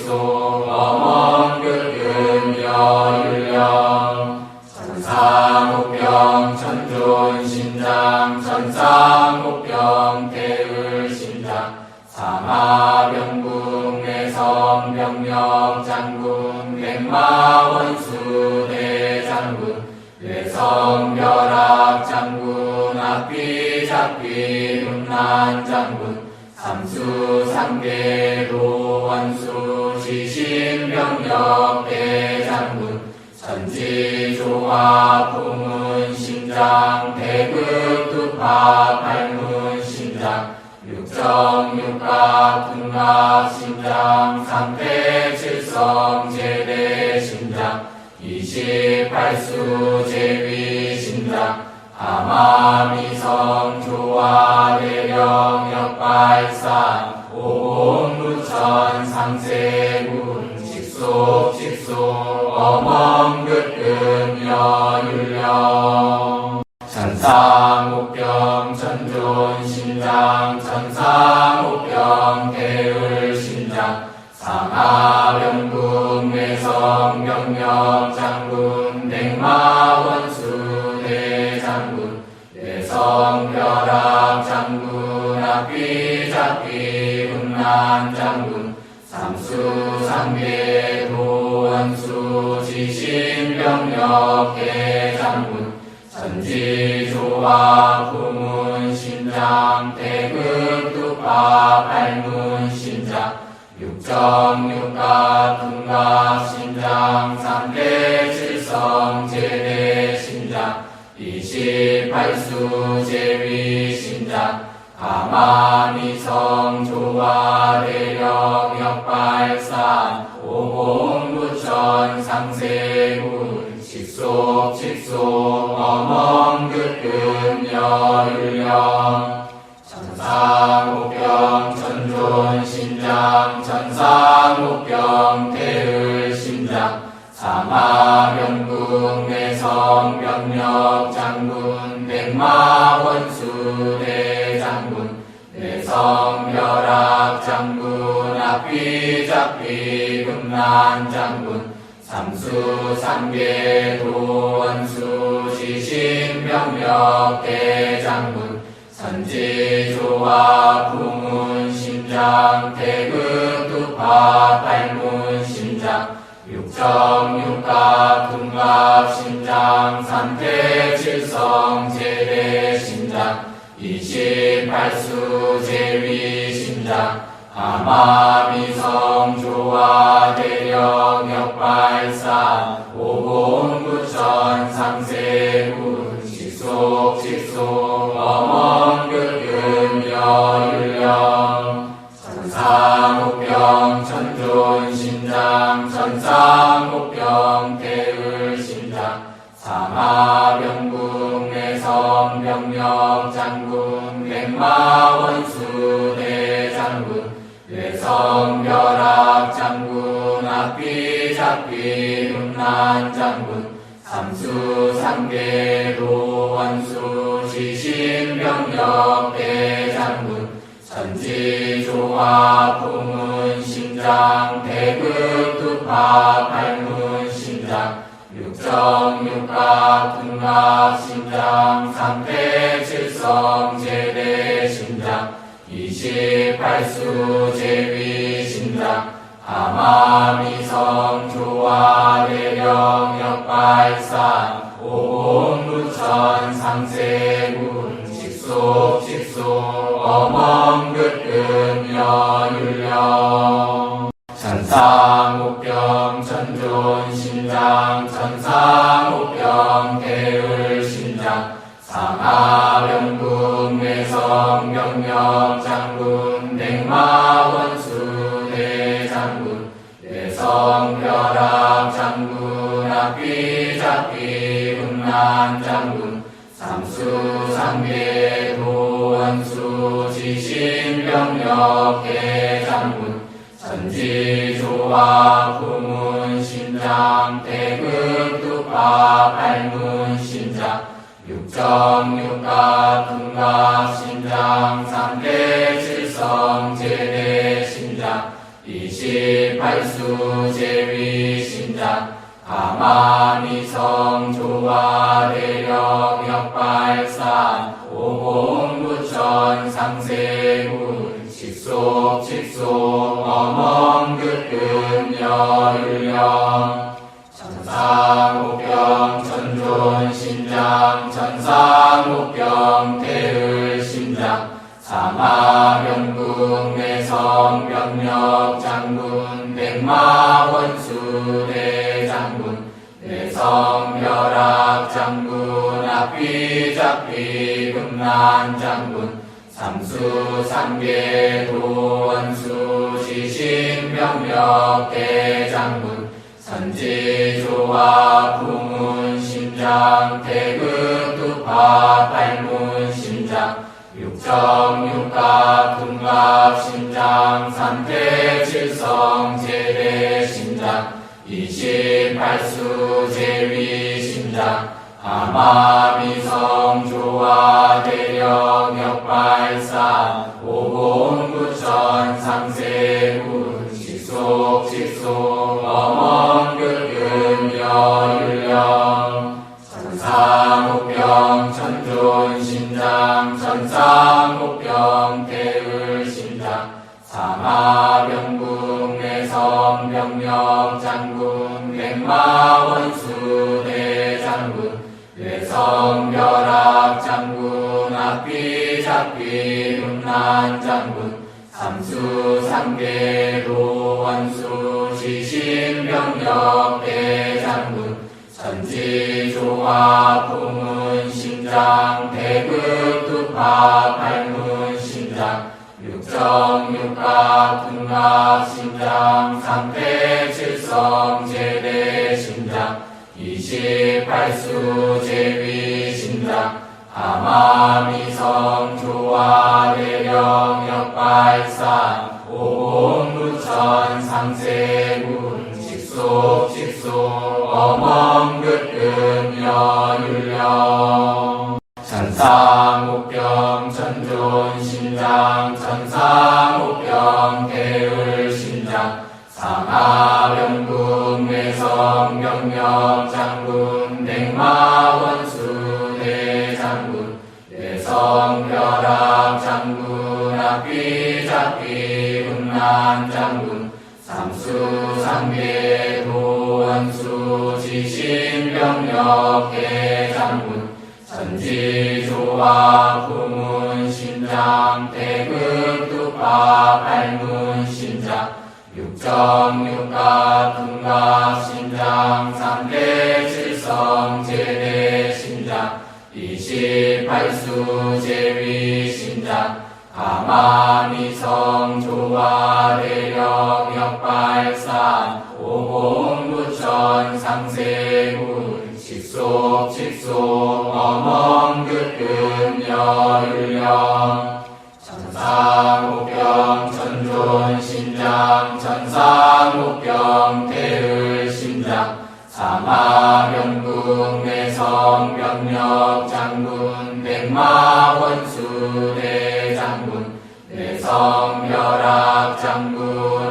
직속 어멍극금 여율령 천상옥경 천존신장 천상옥경 대을신장 사마병국 내성병력 장군 백마원수 대장군 내성벼락 장군 앞비잡비 금난장군 삼수삼계 도원수 시신병력 대장군 선지조화 부문심장 태극투파 발문심장 육정육갑 금갑심장 삼태칠성 제대심장 28수 제위심장 하마미성 조화 대력 역발산 오공구천 상세군 직속 어멍극금 여율령 천상옥경 천존신장 천상옥경 대을신장 사마병국 내성병력 장군 백마원수 대장군 내성벼락 장군 앞비잡비 금난장군 삼수삼계 도원수 지신병력 대장군 선지조화 부문심장 태극투파 발문심장 육정육갑 금갑심장 삼태칠성 제대심장 28수 제위심장 하마미성 조화 대력 역발산 오공구천 상세군 직속 어멍극금 여율령 천상옥경 천존신장 천상옥경 대을신장 사마병국 내성병력 장군 백마원수 대장군 내성벼락 장군 앞비잡비 금난장군 삼수삼계 도원수 시신병력 대장군 선지조화 부문심장 태극투파 발문심장 육정육갑 금갑심장 삼태칠성 제대심장 28수 제위심장 하마미성 조화 대력 역발산 오공구천 상세군 직속 어멍극금 여율령 천상옥경 천존신장 천상옥경 대을신장 사마병국 내성병력 장군 백마원수 대장군 내성벼락 장군 앞비잡비 금난장군 삼수삼계 도원수 지신병력 대장군 선지조화 부문심장 태극투파 발문심장 육정육갑 금갑심장 삼태칠성 제대심장 28수 제위심장 가마미성 조화 대령 역발산 오공부천 상세군 직속 어멍긋금 여율령 천상옥경 천존신장 천상옥경 대을신장 상하병군 내성병력장군 백마원수 대장군 내성벼락장군 앞비잡비 음란장군 삼수상계 도원수 지신병력 대장군 전지조화 부문신장 대극두파 발문신장 육정육갑 둔갑신장 삼대칠성 제대신장 28수 제위신장 가마미성 조화 대력 역발산 오공부천 상세군 직속 어멍긋금 여율령 천상옥경 천존신장 천상옥경 대을신장 삼하병국 내성병력장군 백마원수 대장군 내성벼락장군 앞비잡비 금난장군 삼수상계 도원수 지신병력 대장군 선지조화 부문신장 대극두파 발문신장 육정육갑 둔갑신장 삼대칠성 제대신장 28수 제위신장 가마미성 조화 대력 역발산 오공부천 상세군 직속 어멍긋금 여율령 천상옥경 천존신장 천상옥경 대을신장 상하병국 내성병력장군 백마원수 대장군 내성벼락장군 앞비잡비 음란장군 삼수상계 도원수 지신병력 대장군 전지조화 부문신장 대극두파 발문신장 육정육갑 둔갑신장 삼대칠성 제대신장 28수 제위신장 가마미성 조화 대령 역발산 오공부천 상세군 직속 어멍긋금 여율령 천상옥경 천존신장 천상옥경 대을신장 상하병국 내성병력장군 백마원수 대장군 내성벼락장군 앞비잡비 음란장군 삼수상계 도원수 지신병력 대장군 전지조화 부문신장 대극두파 발문신장 육정육갑 둔갑신장 삼대칠성 제대신장 28수 제위신장 가마미성 조화 대력 역발산 오공부천 상세군 직속 어멍긋금 여율령 천상옥경 천존신장 천상옥경 대을신장 삼하병국 내성병력장군 백마원수 대장군 내성벼락장군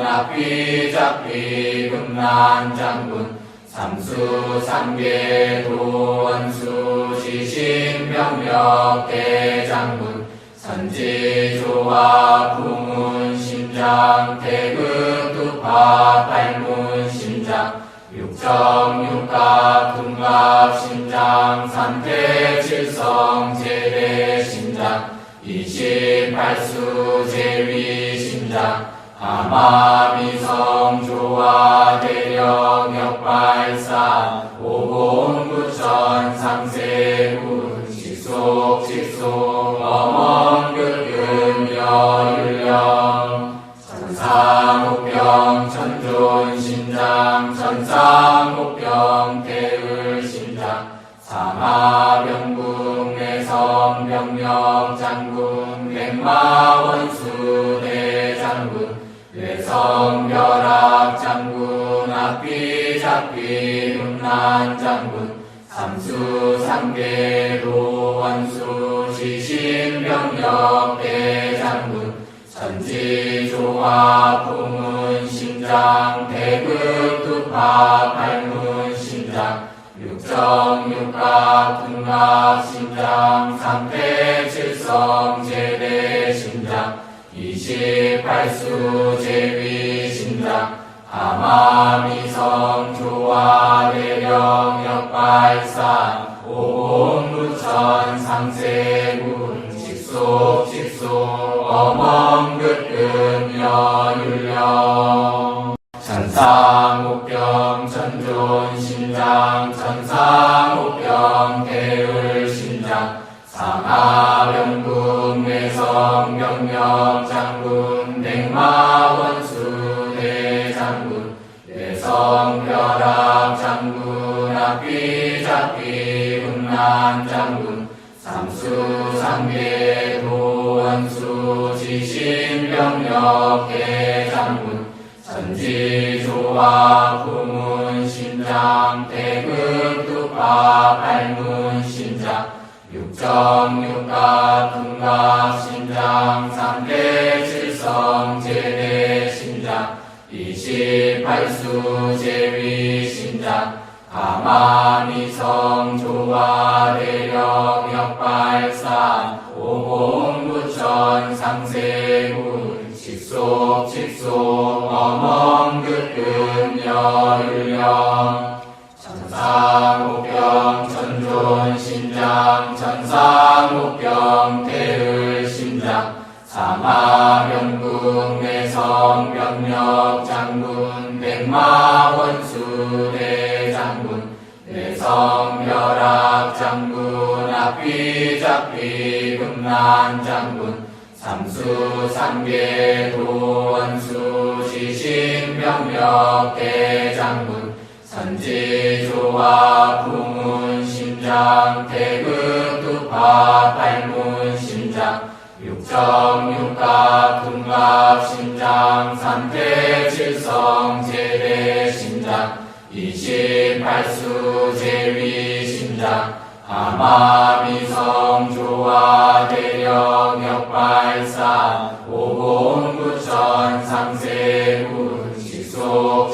앞비잡비 금난장군 삼수상계 도원수 지신병력 대장군 선지조화 부문신장 신장 태극두파 팔문 신장 육정육각 금갑 신장 삼태칠성 제대 신장 28수 제위 신장 하마미성 조화 대력 역발산 오공구천 상세군 직속 어멍극금 여율령 천상옥병 천존 신장 천상옥병 태을 신장 사마병국 내성 병력 장군 백마원수 대장군 외성벼락 장군 앞비잡비 금난 장군 삼수상계로 원수 지신병력 대장군 천지조화 풍문 신장 태극두파 팔문 신장 육정육각 등갑 신장 삼태칠성 제대 신장 28수 제위 신장 하마미성 조화 대력 역발산 오공구천 상세군 직속 어멍극금 여율령 천상옥병 천존 신장 천상옥병 태을 신장 상하병국 내성 병력 장군 백마원수 대장군 내성벼락 장군 앞비잡비 금난 장군 삼수상계로 원수 지신병력 대장군 천지조화 부문 신장 태극두파 팔문 신장 육정육각 금갑 신장 삼대칠성 제대 신장 28수 제위 신장 하마미성 조화 대력 역발산 오공구천 상세군 직속 어멍극금 여율령 천상옥병 천존 신장 천상옥병 태을 신장 사마병국 내성 병력 장군 백마원수 대장군 내성벼락 장군 앞비잡비 금난 장군 삼수상계도 원수 지신병력 대장군 천지조화 풍문 신장 태극두파 팔문 신장 육정육각 금갑 신장 삼태칠성 제대 신장 28수 제위 신장 하마미성 조화 대력 역발산 오공구천 상세군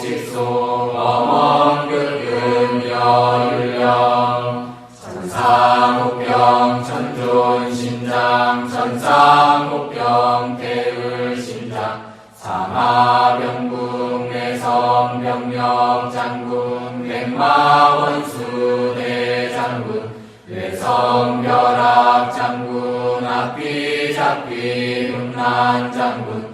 직속 어멍극금 여율령 천상옥병 천존 신장 천상옥병 태을 신장 사마병국 내성 병력 장군 백마원수 대장군 외성벼락 장군 앞비잡비 금난 장군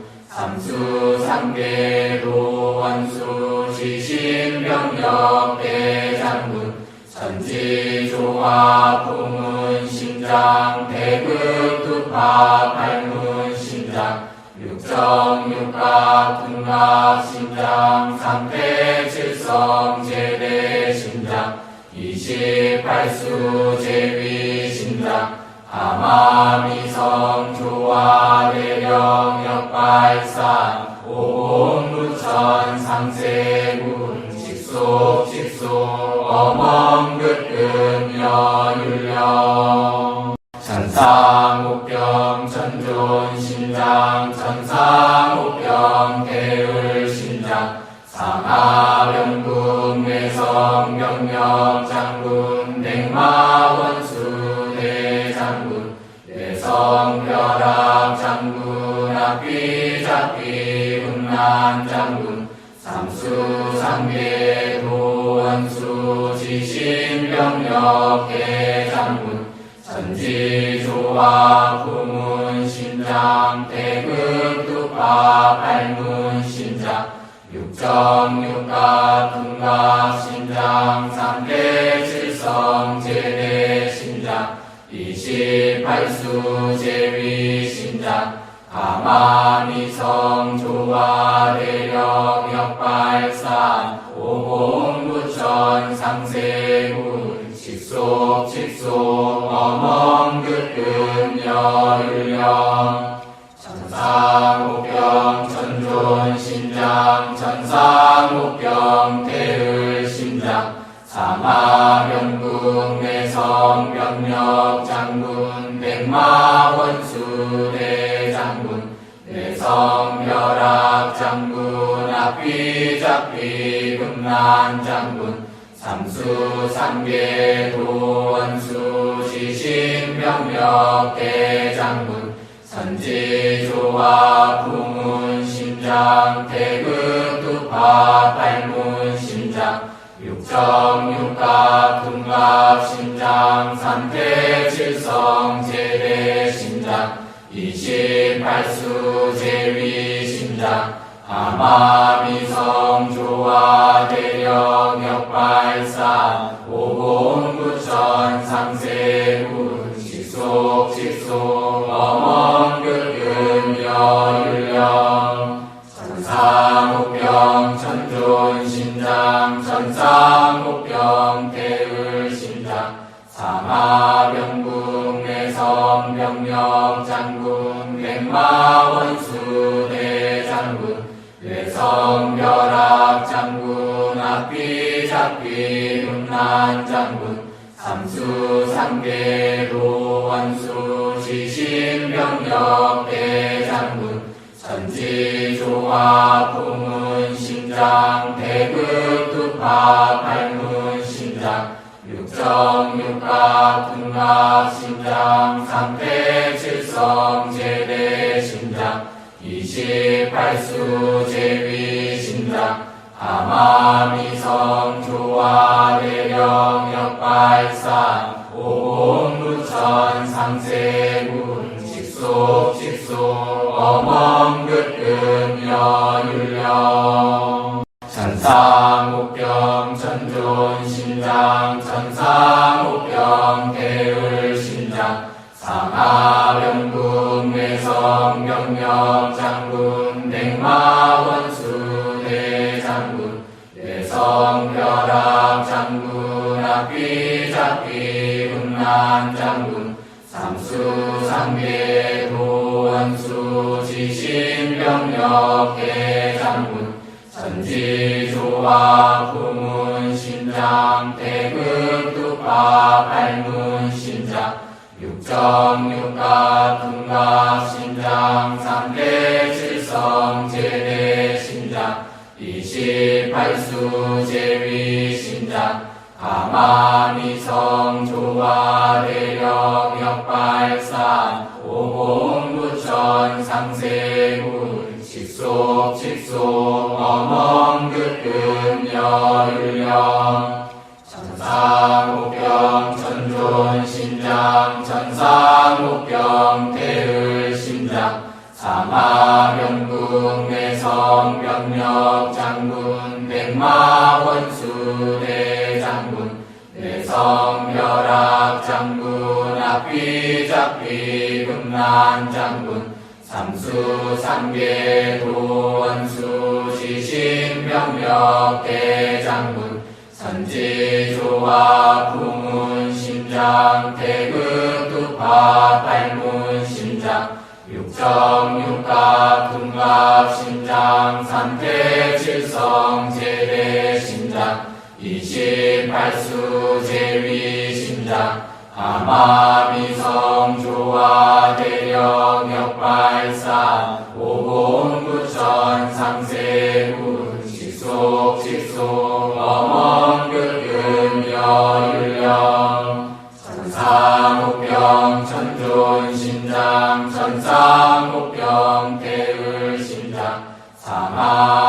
삼수상계로 원수 지신병력 대장군 천지조화 풍문 신장 태극두파 팔문 신장 육정육각 등갑 신장 삼태칠성 제대 신장 28수 제위 신장 하마미성 조화 대력 역발산 오공구천 상세군 직속 어멍극금 여율령 천상옥병 천존 신장 천상옥병 태을 신장 상하병국 내성 병력 장군 백마원수 대장군 내성벼락 장군 앞비잡비 금난장군 삼수삼계 도원수 지신병력 대장군 전지조화 부문신장 대극두파 발문신장 육정육갑 둔갑신장 삼대칠성 제대신장 28수 제위신장 가마미성 조화대력 역발산 오공구천 상세군 직속 어멍극금 여율령 천상옥경 천존신장 천상옥경 대을신장 사마병국 내성병력 장군 백마원수 대장군 내성벼락 장군 앞비잡비 금난장군 삼수삼계 도원수 지신병력 대장군 선지조화 부문신장 대극두파 발문신장 육정육갑 둔갑신장 삼대칠성 제대신장 28수 제위신장 가마미성 조화대력 역발산 오공구천 상세군 직속 어멍극금 여율령 천상옥경 천존신장 천상옥경 대을신장 사마병국 내성병력 장군 백마원수 대장군 내성벼락 장군 앞비잡비 금난장군 삼수삼계 도원수 지신병력 대장군 선지조화 부문신장 대극두파 발문신장 육정육갑 둔갑신장 삼대칠성 제대신장 28수 제위신장 가마미성 조화대력 역발산 오공구천 상세군 직속 어멍극금 여율령 천상옥경 천존신장 천상옥경 대을신장 사마병국 내성병력 장군 백마원수 대장군 내성벼락 장군 앞비잡비 금난장군 삼수삼계 도원수 지신병력 대장군 전지조화 부문신장 대극두파 발문신장 육정육갑 둔갑신장 삼대칠성 제대신장 28수 제위신장 가마미성 조화대력 역발산 오공구천 상세군 직속 어멍극금 여율령 천상옥경 천존신장 천상옥경 대을신장 사마병국 내성병력 장군 백마원수 대장군 내성벼락 장군 앞비잡비 금난장군 삼수삼계 도원수 지신병력 대장군 선지조화 부문신장 대극두파 발문신장 육정육갑 둔갑신장 삼대칠성 제대신장 28수 제위신장 가마미성 조화대력 역발산 오공구천 상세군 직속 어멍극금 여율령 천상옥경 천존신장 천상옥경 대을신장 사마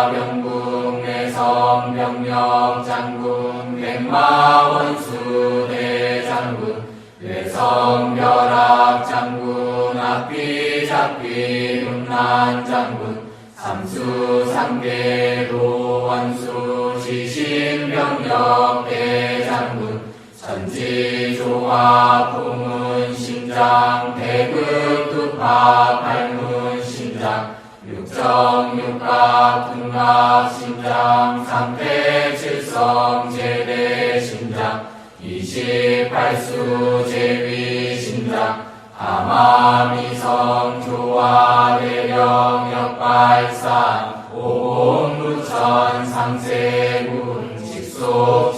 금난장군 삼수상계 도원수 지신병력 대장군 천지조화 부문신장 대극두파 발문신장 육정육각 등갑신장 삼태칠성 제대신장 28수 제위신장 아마미성 조화대령 역발산 오공부천 상세군 직속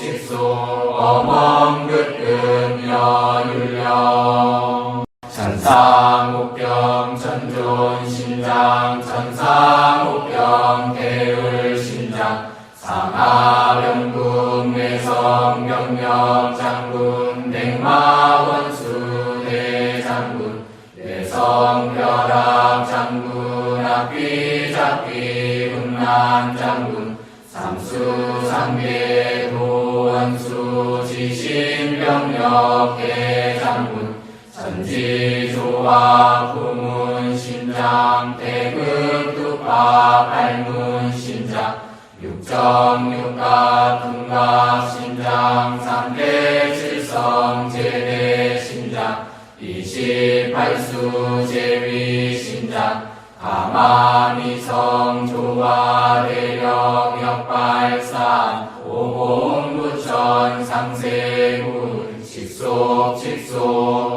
어멍긋금 여율령 천상옥경 천존신장 천상옥경 대을신장 상하병군 내성병력장군 냉마원수 대장군 내성벼락장군 악비잡비 금난장군 삼수상계 도원수 지신병력 대장군 천지조화 부문신장 대극두파 발문신장 육정육각 등갑신장 삼대칠성 제대신장 28수 제위신장 가마미성 조화대력 역발산 오공부천 상세군 직속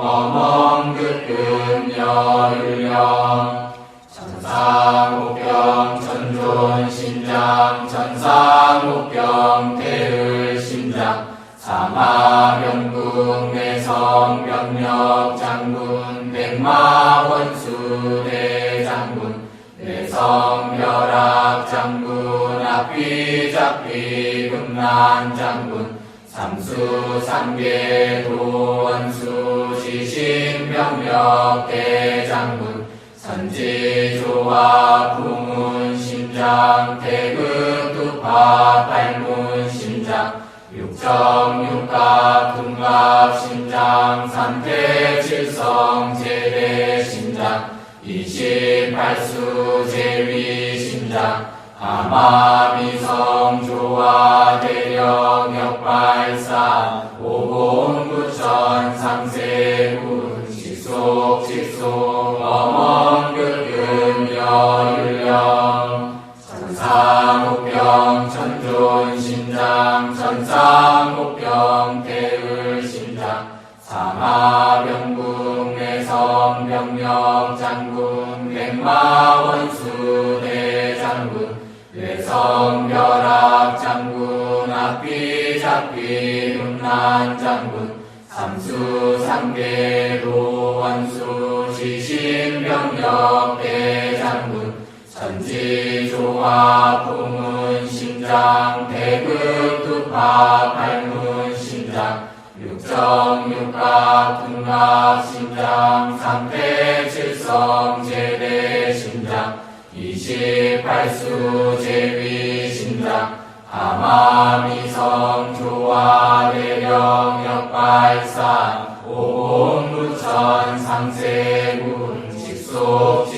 어멍긋금 여율령 천상옥경 천존신장 천상옥경 대을신장 삼하병국 내성병력장군 백마원수 대장군 내성벼락장군 악비잡비 금난장군 삼수상계 도원수 지신병력 대장군 천지조화 부문신장 대극두파 발문신장 육정육각 등갑신장 삼태칠성 제대신장 28수 제위신장 아마미성 조화대령 역발산 오공부천 상세군 직속 어멍긋금 여율령 천상옥경 천존신장 천상옥경 대을신장 상하병국 내성병력장군 백마원수 대장군 내성벼락장군 악비잡비 금난장군 삼수상계 도원수 지신병력 대장군 천지조화 부문신장 대극두파 발문신장 육정육각 등갑신장 삼태칠성 제대신장 28수 제위신장 아마미성 조화대령 역발산 오공부천 상세군 직속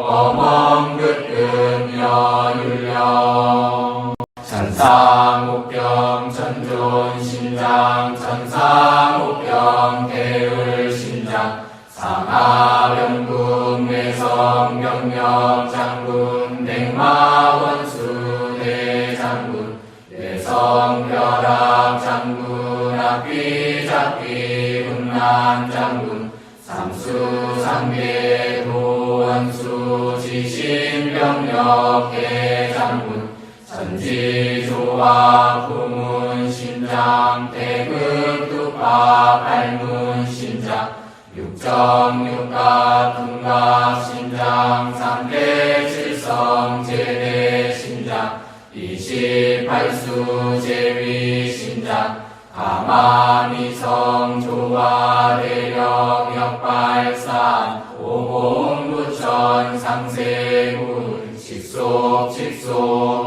어멍긋금 여율령 천상옥경 천존신장 천상옥경 대을신장 상하병국 내성병력장군 냉마원수 대장군 내성벼락장군 악비잡비 금난장군 삼수상계 도원수 지신병력 대장군 천지조화 부문신장 대극두파 발문신장 육정육각 등갑신장 삼대칠성 제대신장 28수 제위신장 가마미성 조화대력 역발산 오공부천 상세군 직속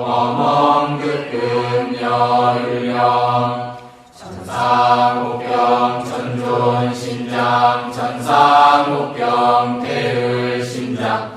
어멍긋금 여율령 천상옥경 천존신장 천상옥경 대을신장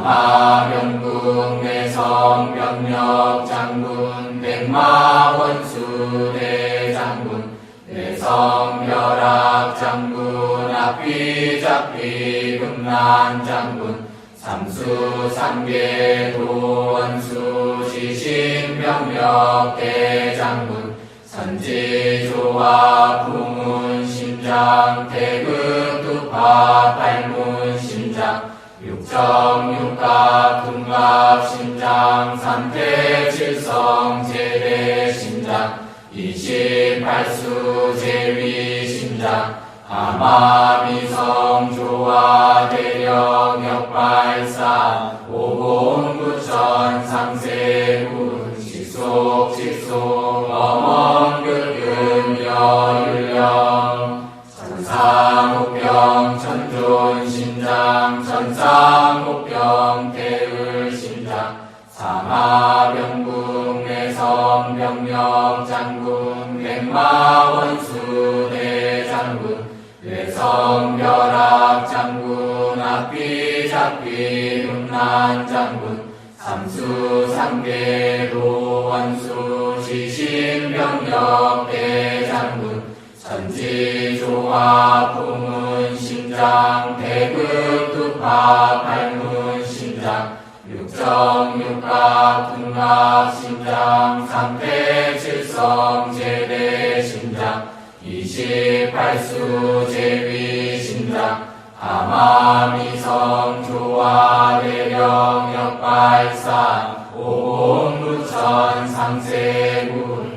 사마병국 내성 병력 장군 백마 원수 대장군 내성 벼락 장군 앞비 잡비 금난 장군 삼수 삼계 도원수 지신병력 대장군 선지조와 부문 심장 태극 두파 발문 심장 육정육갑 둔갑 심장 삼태칠성 제대 심장 28수 제위 심장 아마미성 조화 대령 역발산 오공구천 상세군 직속 어멍극금 여율령 천상옥병 천존 심장 천상옥병 대을 심장 사마병국 내성 병력 장군 백마원수 대장군 내성 벼락 장군 앞비 잡비 금난 장군 삼수 삼계 도원수 지신병력 대장군 선지조화 부문 심장 태극 두파 발문 심장 육정육갑 둔갑 심장 삼태칠성 제대 심장 28수 제위 심장 아마미성 조화 대령 역발산 오공구천 상세군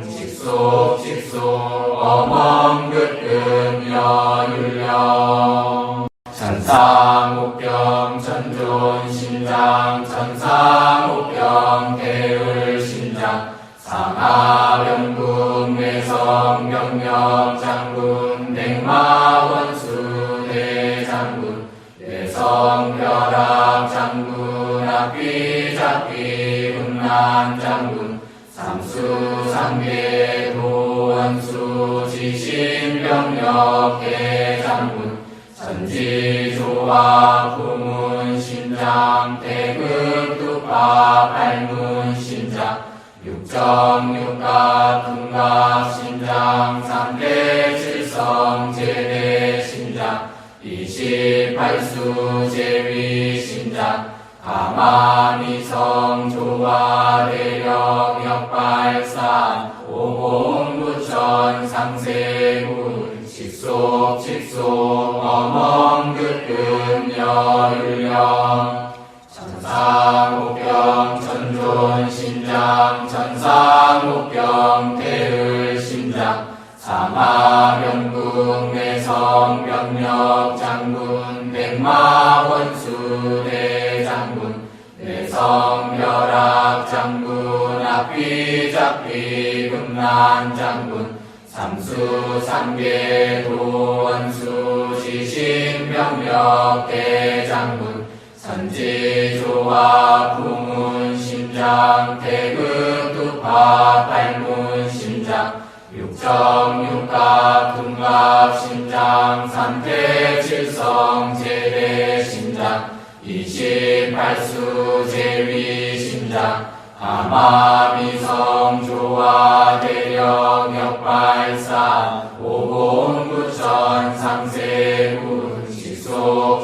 직속 어멍극금 여율령 천상옥병 천존 심장 천상옥병 대을 심장 상하병국 내성 병력 장군 백마원수 대장군 내성 벼락 장군 앞비 잡비 금난 장군 삼수 삼계 도원수 지신병력 대장군 선지조화 부문 심장 태극 두파 발문 심장 육정육갑 둔갑 심장 삼태칠성 제대 심장 28수 제위 심장 아마미성 조화 대령 역발산 오공구천 상세군 직속 어멍극금 여율령 천상옥병 천존 심장 천상옥병 대을 심장 사마병국 내성 병력 장군 백마원수 대장군 내성 벼락 장군 앞비 잡비 금난 장군 삼수 삼계 도원수 지신병력 대장군 선지조화 부문 심장 태극 두파 발문 심장 육정육갑 둔갑 심장 삼태칠성 제대 심장 28수 제위 심장 아마미성 조화 대령 역발산 오공구천 상세군 직속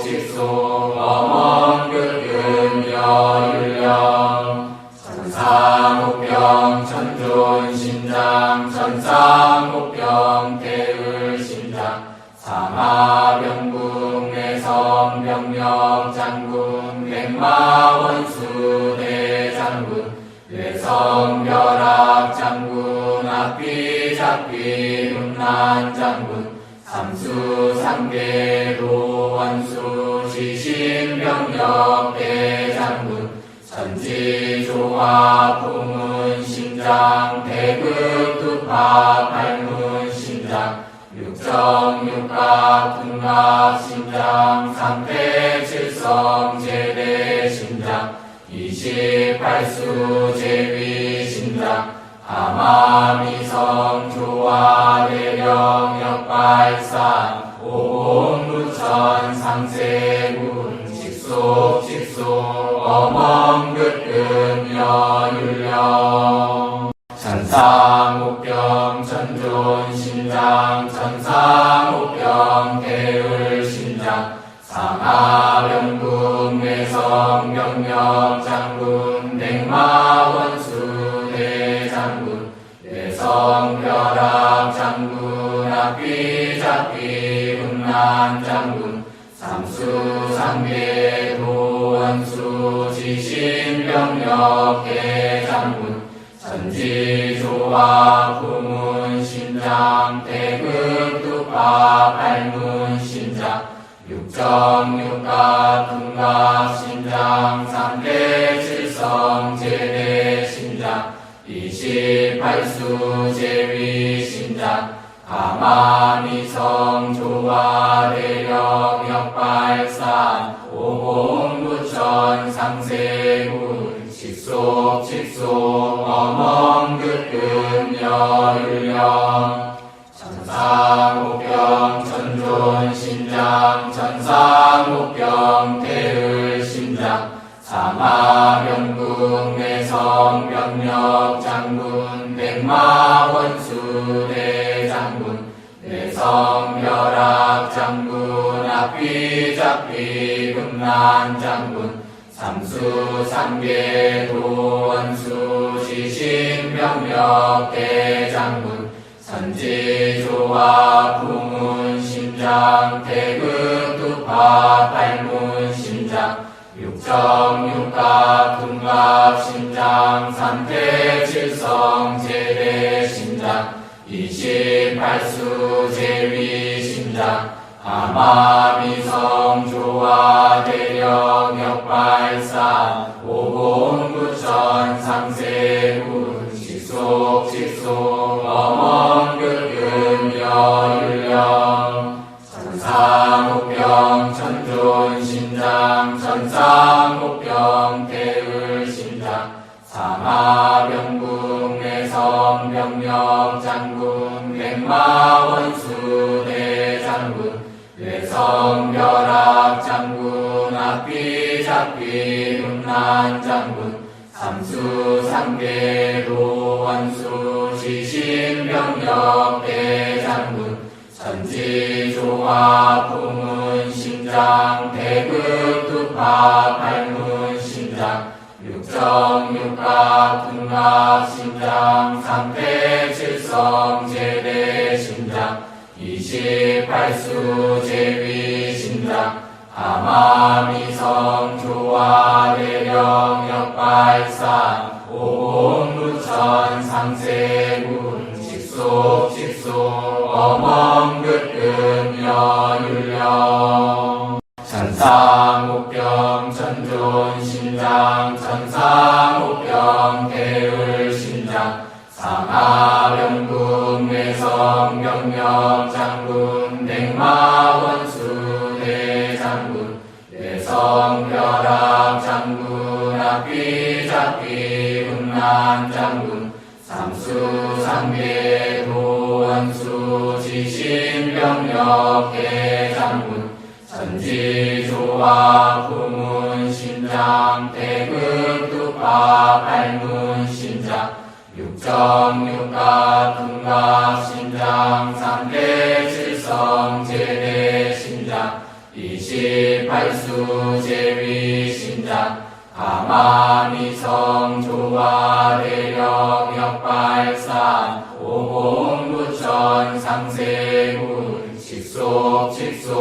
어멍극금 여율령 천상옥병 천존 심장 천상옥병 대을 심장 사마병국 내성 병력 장군 백마원수 대장군 내성 벼락 장군 앞비 잡비 금난 장군 삼수 삼계 도원수 지신병력 대장군 선지조화 부문 심장 태극 두파 발문 심장 육정육갑 둔갑 심장 삼태칠성 제대 심장 28수 제위 심장 아마미성 조화 대령 역발산 오공구천 상세군 직속 직속 직속 어멍긋금여 율령 천상옥경 천존 신장 천상옥경 대을 신장 상하병군 내성 병력 장군 백마원수 대장군 내성 벼락 장군 앞비잡비 군난 장군 삼수 상계 도원수 지신병력 대장군 전지조화 부문 신장 대극두파 발문 신장 육정육갑 둔갑 신장 삼대 칠성 제대 신장 28수 제위 신장 가마미성 조화 대력 역발산 오공부천 상세군 직속 직속 어멍긋금여 율령 천상옥경 천존 신장 천상옥경 대을 신장 사마병국 내성 병력 장군 백마원수 대장군 내성 벼락 장군 앞비잡비 금난 장군 삼수 상계 도원수 지신병력 대장군 선지조화 부문 신장 대극두파 발문 신장 육정육갑 둔갑 신장 삼대 칠성 제대 신장 28수 제위 신장 하마미성 조화 대력 역발산 오공부천 상세군 직속 직속 어멍긋금여 율령 천상옥경 천존 신장 천상옥경 대을 신장 사마병국 내성 병력 장군 백마원수 대장군 내성 벼락 장군 앞비잡비 군난 장군 삼수 상계 도원수 지신병력 대장군 전지조화 부문 신장 대극두파 발문 신장 육정육갑 둔갑 신장 삼대 칠성 제대 신장 28수 제위 신장 하마미성 조화 대력 역발산 오공부천 상세군 직속 직속 어멍긋금여 율령 천상옥경 천존 신장 천상옥경 대을 신장 상하병국 내성 병력 장군 백마원수 대장군 내성 벼락 장군 앞비잡비 군난 장군 삼수 상계 도원수 지신병력 대장군 전지조화 부문 신장 대극두파 발문 신장 육정육갑 둔갑 신장 삼대 칠성 제대 신장 28수 제위 신장 가마미성 조화 대력 역발산 오공부천 상세군 직속 직속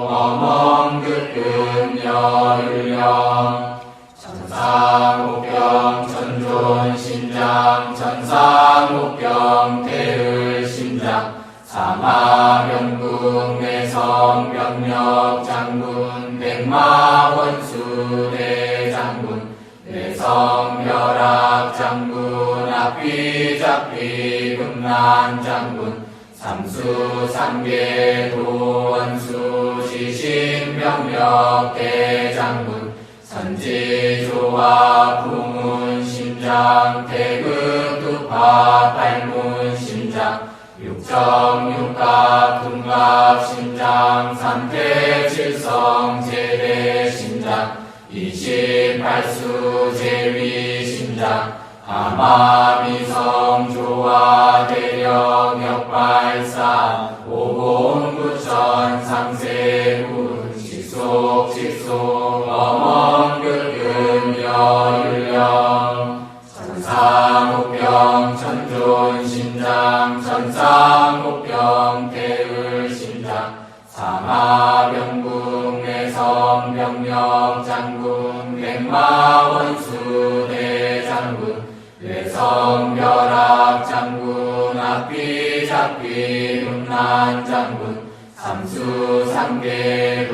어멍긋금여 율령 천상옥경 천존 신장 천상옥경 대을 신장 사마병국 내성 병력 장군 백마원수 대장군 내성 벼락 장군 앞비잡비 금난 장군 삼수 상계 도원수 지신병력 대장군 선지조화 부문 신장 대극두파 발문 신장 육정육갑 둔갑 신장 삼대 칠성 제대 신장 신장 28수 제위신장 아마미성 조화 대력 역발산 오공구천 상세군 직속 어멍극금 여율령 천상옥병 천존신장 천상옥병 대을신장 상하병국 내성병력 장군 백마원수 대장군 뇌성벼락 장군 앞비잡비 흉난장군 삼수상계도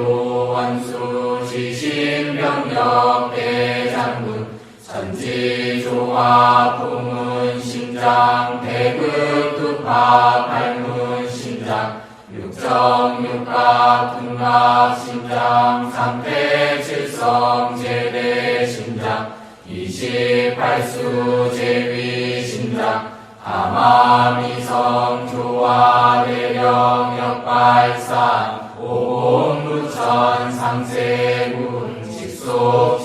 원수 지신병력 대장군 천지조화 부문신장 대극두파 발문신장 육정육각 둔갑신장 상태칠성 제대신장 28수 제위신장 아마미성 조화 대력 역발산 오공구천 상세군 직속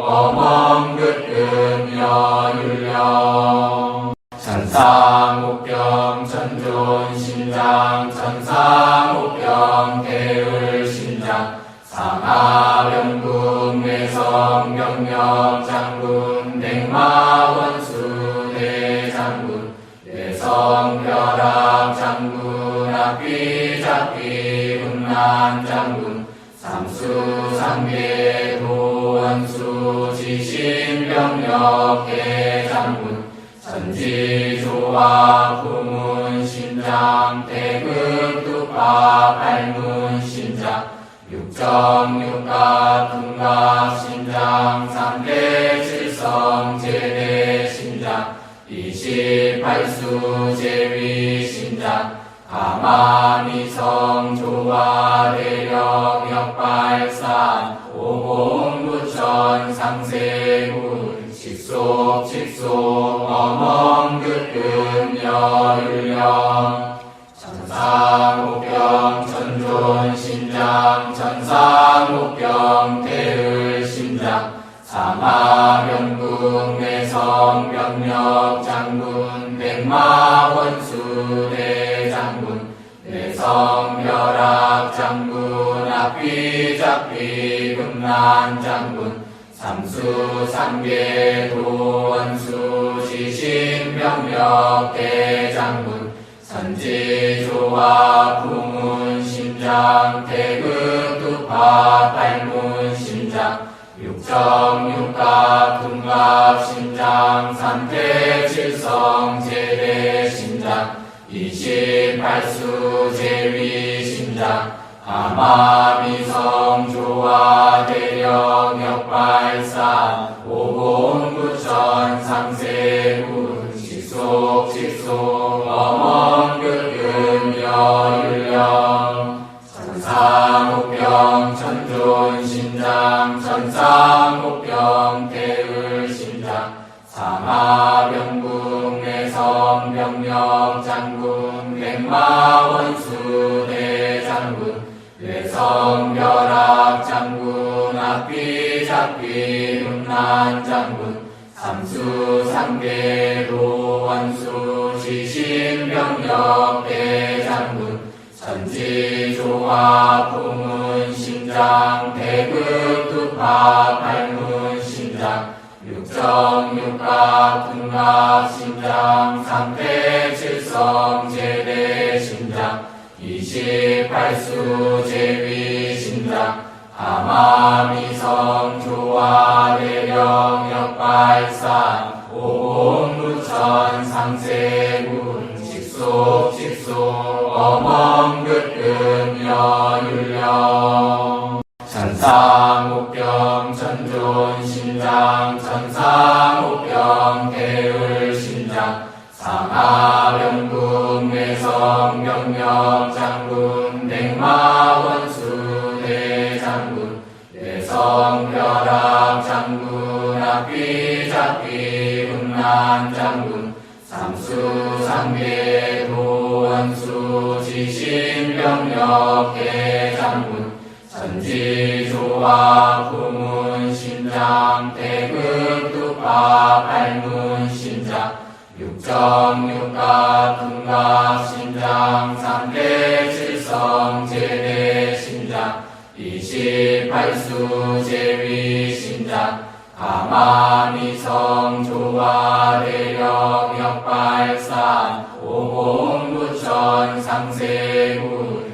어멍극금 여율령 천상옥병 천존신장 천상옥병 대을신장 상하병국 내성병력 장군 백마원수 대장군 뇌성벼락 장군 앞비잡비 흉난장군 삼수상계도 원수 지신병력 대장군 천지조화 부문신장 대극두파 발문신장 육정육각 둔갑신장 상대칠성 제대신장 28수 제위신장 아마미성 조화 대력 역발산 오공구천 상세군 직속 어멍극금 여율령 천상옥병 천존신장 천상옥병 대을신장 상하병국 내성병력 장군 백마원수 대장군 뇌성벼락 장군 앞비잡비 금난장군 삼수상계도 원수 지신병력 대장군 천지조화 부문신장 대극두파 발문신장 육정육각 둔갑신장 삼태칠성 제대신장 28수 제위신장 아마미성 조화 대력 역발산 오공구천 상세군 직속 어멍극금 여율령 천상옥병 천존신장 천상옥병 대을신장 상하병국 내성병력 장군 백마원수 대장군 뇌성벼락 장군 앞비잡비 흉난장군 삼수상계도 원수 지신병력 대장군 천지조화 부문신장 대극두파 발문신장 육정육각 둔갑신장 상태칠성 제대신장 28수 제위신장 아마미성 조화 대력 역발산 오공구천 상세군 직속 어멍극금 여율령 천상옥병 천존신장 천상옥병 대을신장 상하병국 내성병력 장군 백마원수 대장군 뇌성벼락 장군 앞비잡비 흉난장군 삼수상계도 원수 지신병력 대장군 선지조와 부문신장 대극두파 발문신장 육정육갑 둔갑신장 삼대칠성 제대신장 28수 제위신장 가마미성 조화대력 역발산 오공부천 상세군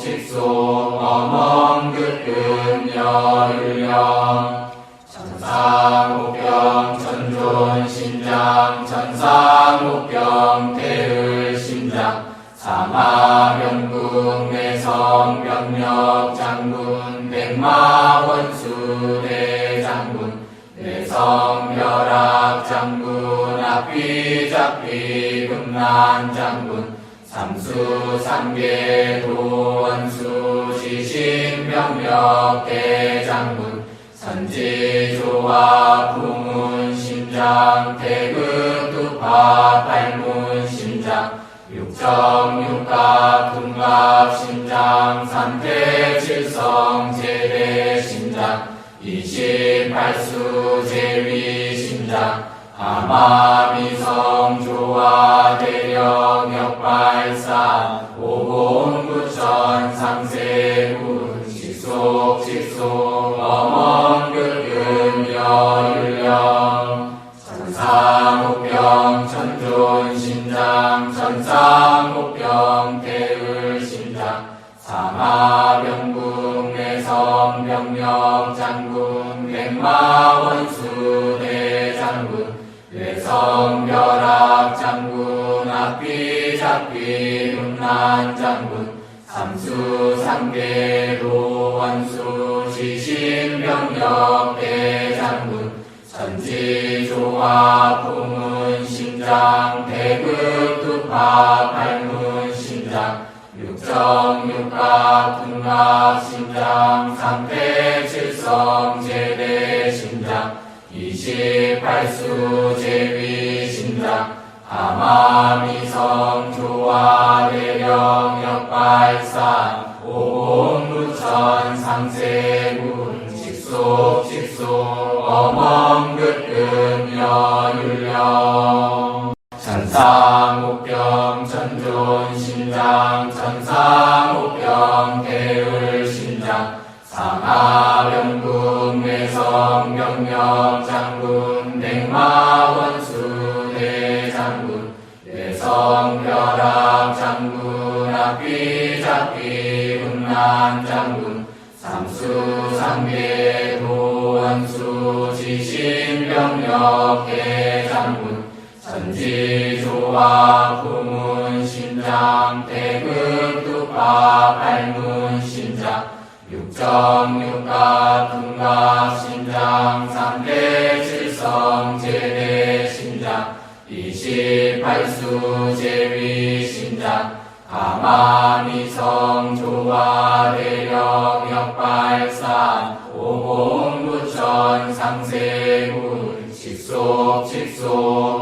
직속 어멍극금 여율령 천상옥병 천존신장 천상옥병 대을신장 사마병국 내성병력 장군 백마원수 대장군 내성벼락 장군 앞비잡비 금난장군 삼수삼계 도원수 지신병력 대장군 선지조와 부문신장 대극두파 발문신장 육정육갑 둔갑신장 삼대칠성 제대신장 28수 제위신장 아마미성 조화대력 역발산 오공부천 상세군 직속 어멍극금 여율령 천상옥병 천존신장 천상옥병 대을신장 사마병국 내성병력 장군 백마원수 대장군 내성벼락 장군 앞비잡비 금난장군 삼수삼계 도원수 지신병력 대장군 선지조와 부문신장 대극두파 발문신장 육정육갑 둔갑신장 삼대칠성 제대신장 28수 제위신장 아마미성 조화대력 역발산 오공부천 상세군 직속 어멍극금 여율령 천상옥병 천존신장 천상옥병 대을신장 상하병국 내성병력 장군 백마원수 대장군 내성벼락 장군 앞비잡비 금난장군 삼수삼계 도원수 지신병력 대장군 선지조와 부문신장 대극두파 발문신장 육정육갑 둔갑신장 삼대칠성 제대신장 28수 제위신장 가마미성 조화대력 역발산 오공부천 상세군 직속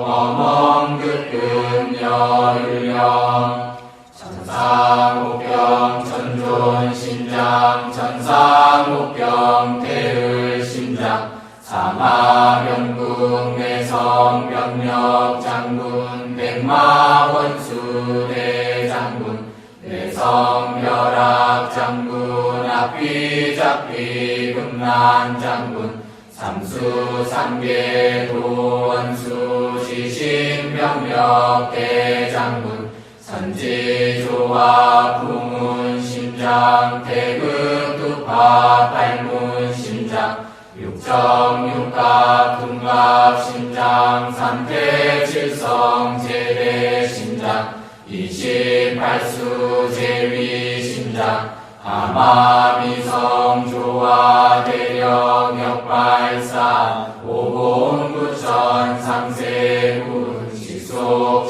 어멍극금 여율령 천상옥병 천존신장 천상옥병 대을신장 사마병국 내성병력 장군 백마원수 대장군 내성벼락 장군 앞비잡비 금난장군 삼수삼계 도원수 지신병력 대장군 선지조와 부문신장 대극두파 발문신장 육정육갑 둔갑신장 삼대칠성 제대신장 28수 제위신장 아마미성 조화대력 역발산 오공부천 상세군 직속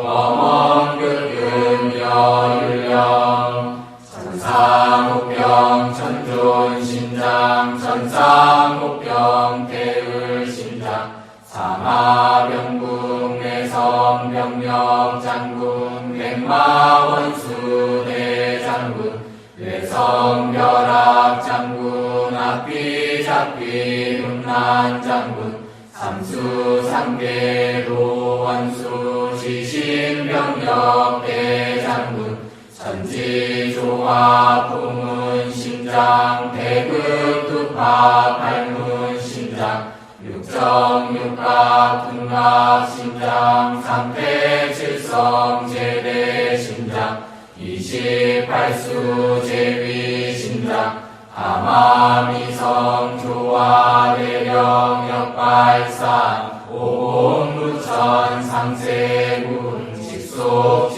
어멍극금 여율령 천상옥병 천존신장 천상옥병 대을신장 사마병국 내성병력 장군 백마원수 대장군 내성 내성벼락 장군 앞비 잡비 음란 장군 삼수상계 도원수 지신병력 대장군 천지조화 부문심장 대극두파 발문심장 육정육각 등갑심장 상태칠성 제대심장 28수 제위심장 하마미성 조화대령 역발산 오공부천 상세군 직속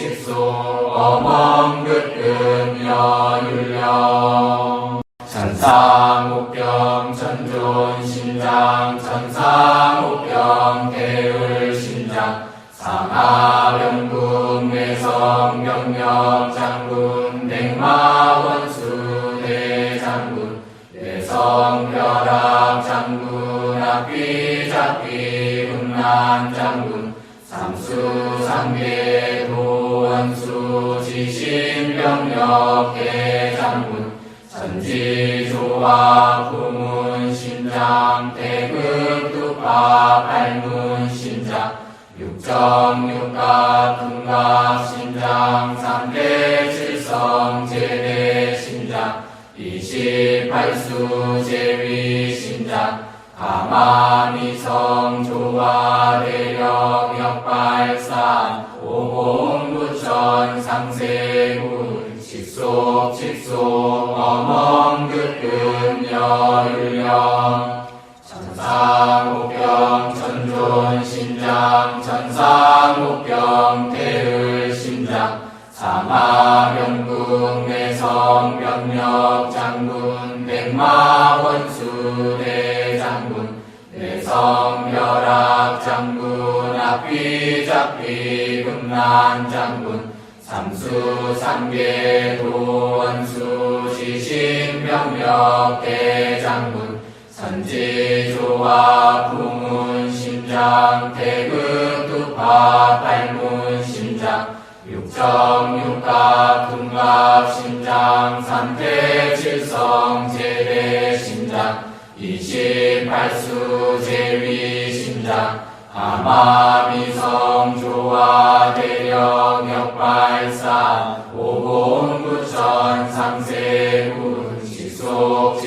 어멍긋금 여율령 천상옥경 천존심장 천상옥경 대을심장 상하병군 내성병력 장군 백마원수 대장군 내성벼락 장군 앞비잡비 음란 장군 삼수상계 도원수 지신병력 대장군 천지조화 부문심장 대극두파 발문심장 육정육각 등갑심장 삼대칠성 제대심장 28수 제위심장 하마미성 조화대력 역발산 오공부천 상세군 직속 어멍긋금 여율령 천상옥경 천존심장 천상옥경 대을심장 사마병국 내성병력 장군 백마원수 대장군 내성벼락 장군 앞비잡비 음란 장군 삼수상계 도원수 지신병력 대장군 천지조화 부문심장 대극두파 발문심장 육정육각 등갑심장 삼대칠성 제대심장 28수 제위심장 하마미성 조화대령 역발산 오공부천 상세군 직속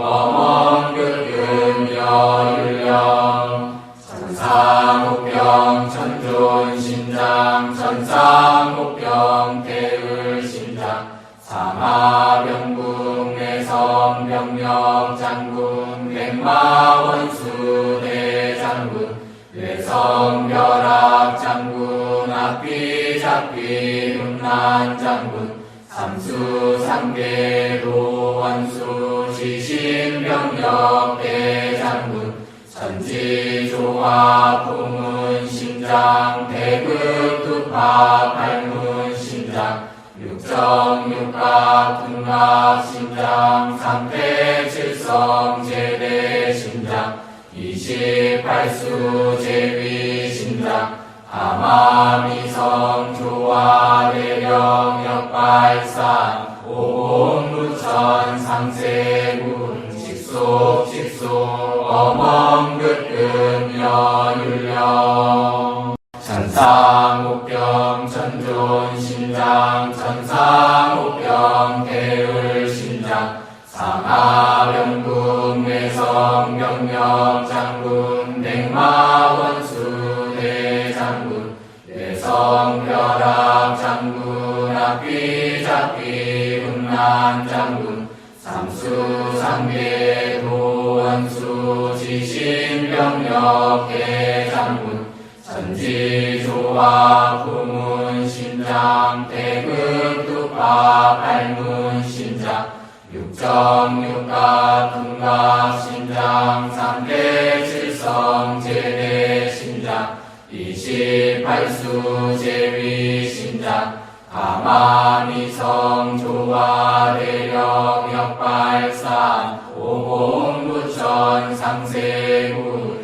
어멍긋금 여율령 천상옥경 천존심장 천상옥경 대을심장 사마병국 내성병력 장군 백마원수 대장군 내성벼락 장군 앞비잡비 음란 장군 삼수상계 도원수 지신병력 대장군 천지조화 부문심장 대극두파 발문심장 육정육각 등갑심장 상태칠성 제대심장 28수 제위심장 하마미성 조화대령 역발산 오공부천 상세군 직속 어멍긋금 여율령 천상옥경 천존심장 천상옥경 대을심장 상하병국 내성병력 장군 백마원수 대장군 내성벼락 장군 앞비잡비 음란 장군 삼수상계 도원수 지신병력 대장군 천지조화 부문심장 대극두파 발문심장 육정육각 등갑심장 삼대칠성 제대심장 28수 제위심장 하마미성 조화대령 역발산 오공부천 상세군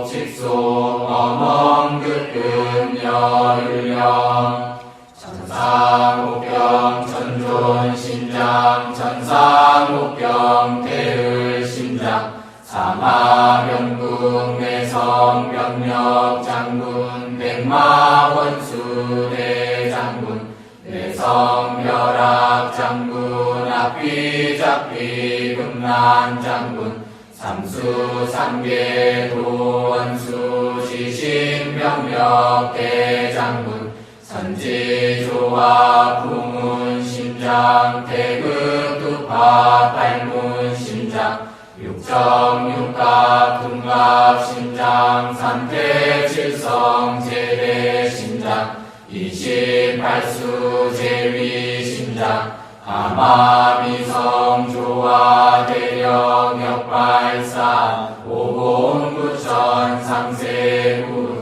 직속 어멍긋금 여율령 천상옥경 천존 천존 신장 천상옥경 대을 신장 사마병국 내성 병력 장군 백마원수 대장군 내성 벼락 장군 앞비잡비 금난 장군 삼수 삼계 도원수 시신병력 대장군 선지조와 부문심장 태극투파 발문심장 육정육갑 금갑심장 삼태칠성 제대심장 28수 제위심장 하마미성 조화 대력 역발산 오공구천 상세군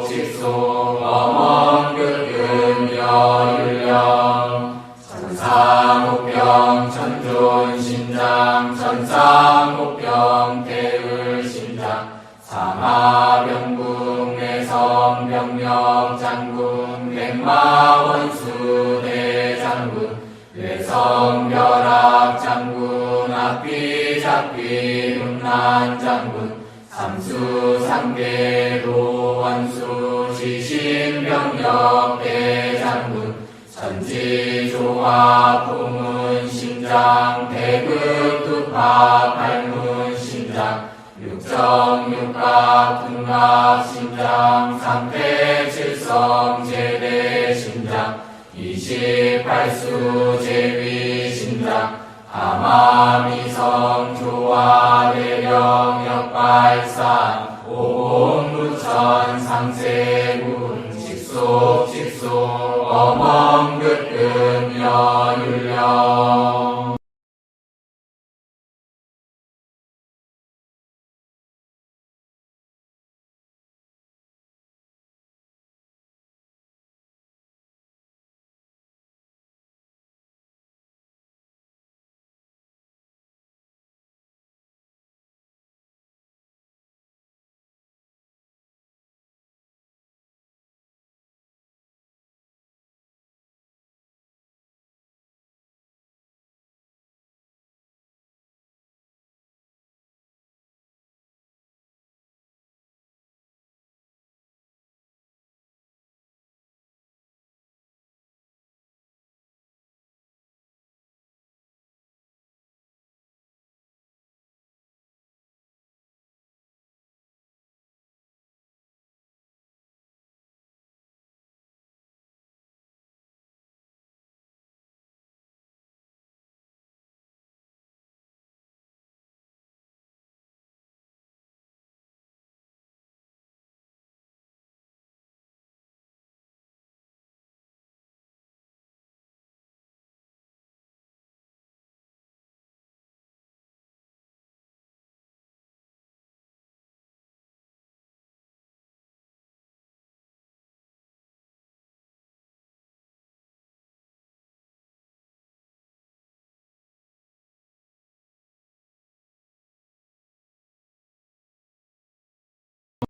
직속 어멍극근 여율령 천상옥병 천존심장 천상옥병 대을심장 사마병국 내성병력 장군 백마원수 대장군 뇌성벼락 장군 앞비잡비 금난 장군 삼수 삼계 도원수 시신병력 대장군 천지조화 부문심장 태극투파 발문심장 육정육갑 금갑심장 삼태칠성 제대심장 28수 제위심장 하마미성 조화 대력 역발산 오공구천 상세군 직속 어멍극근 여율령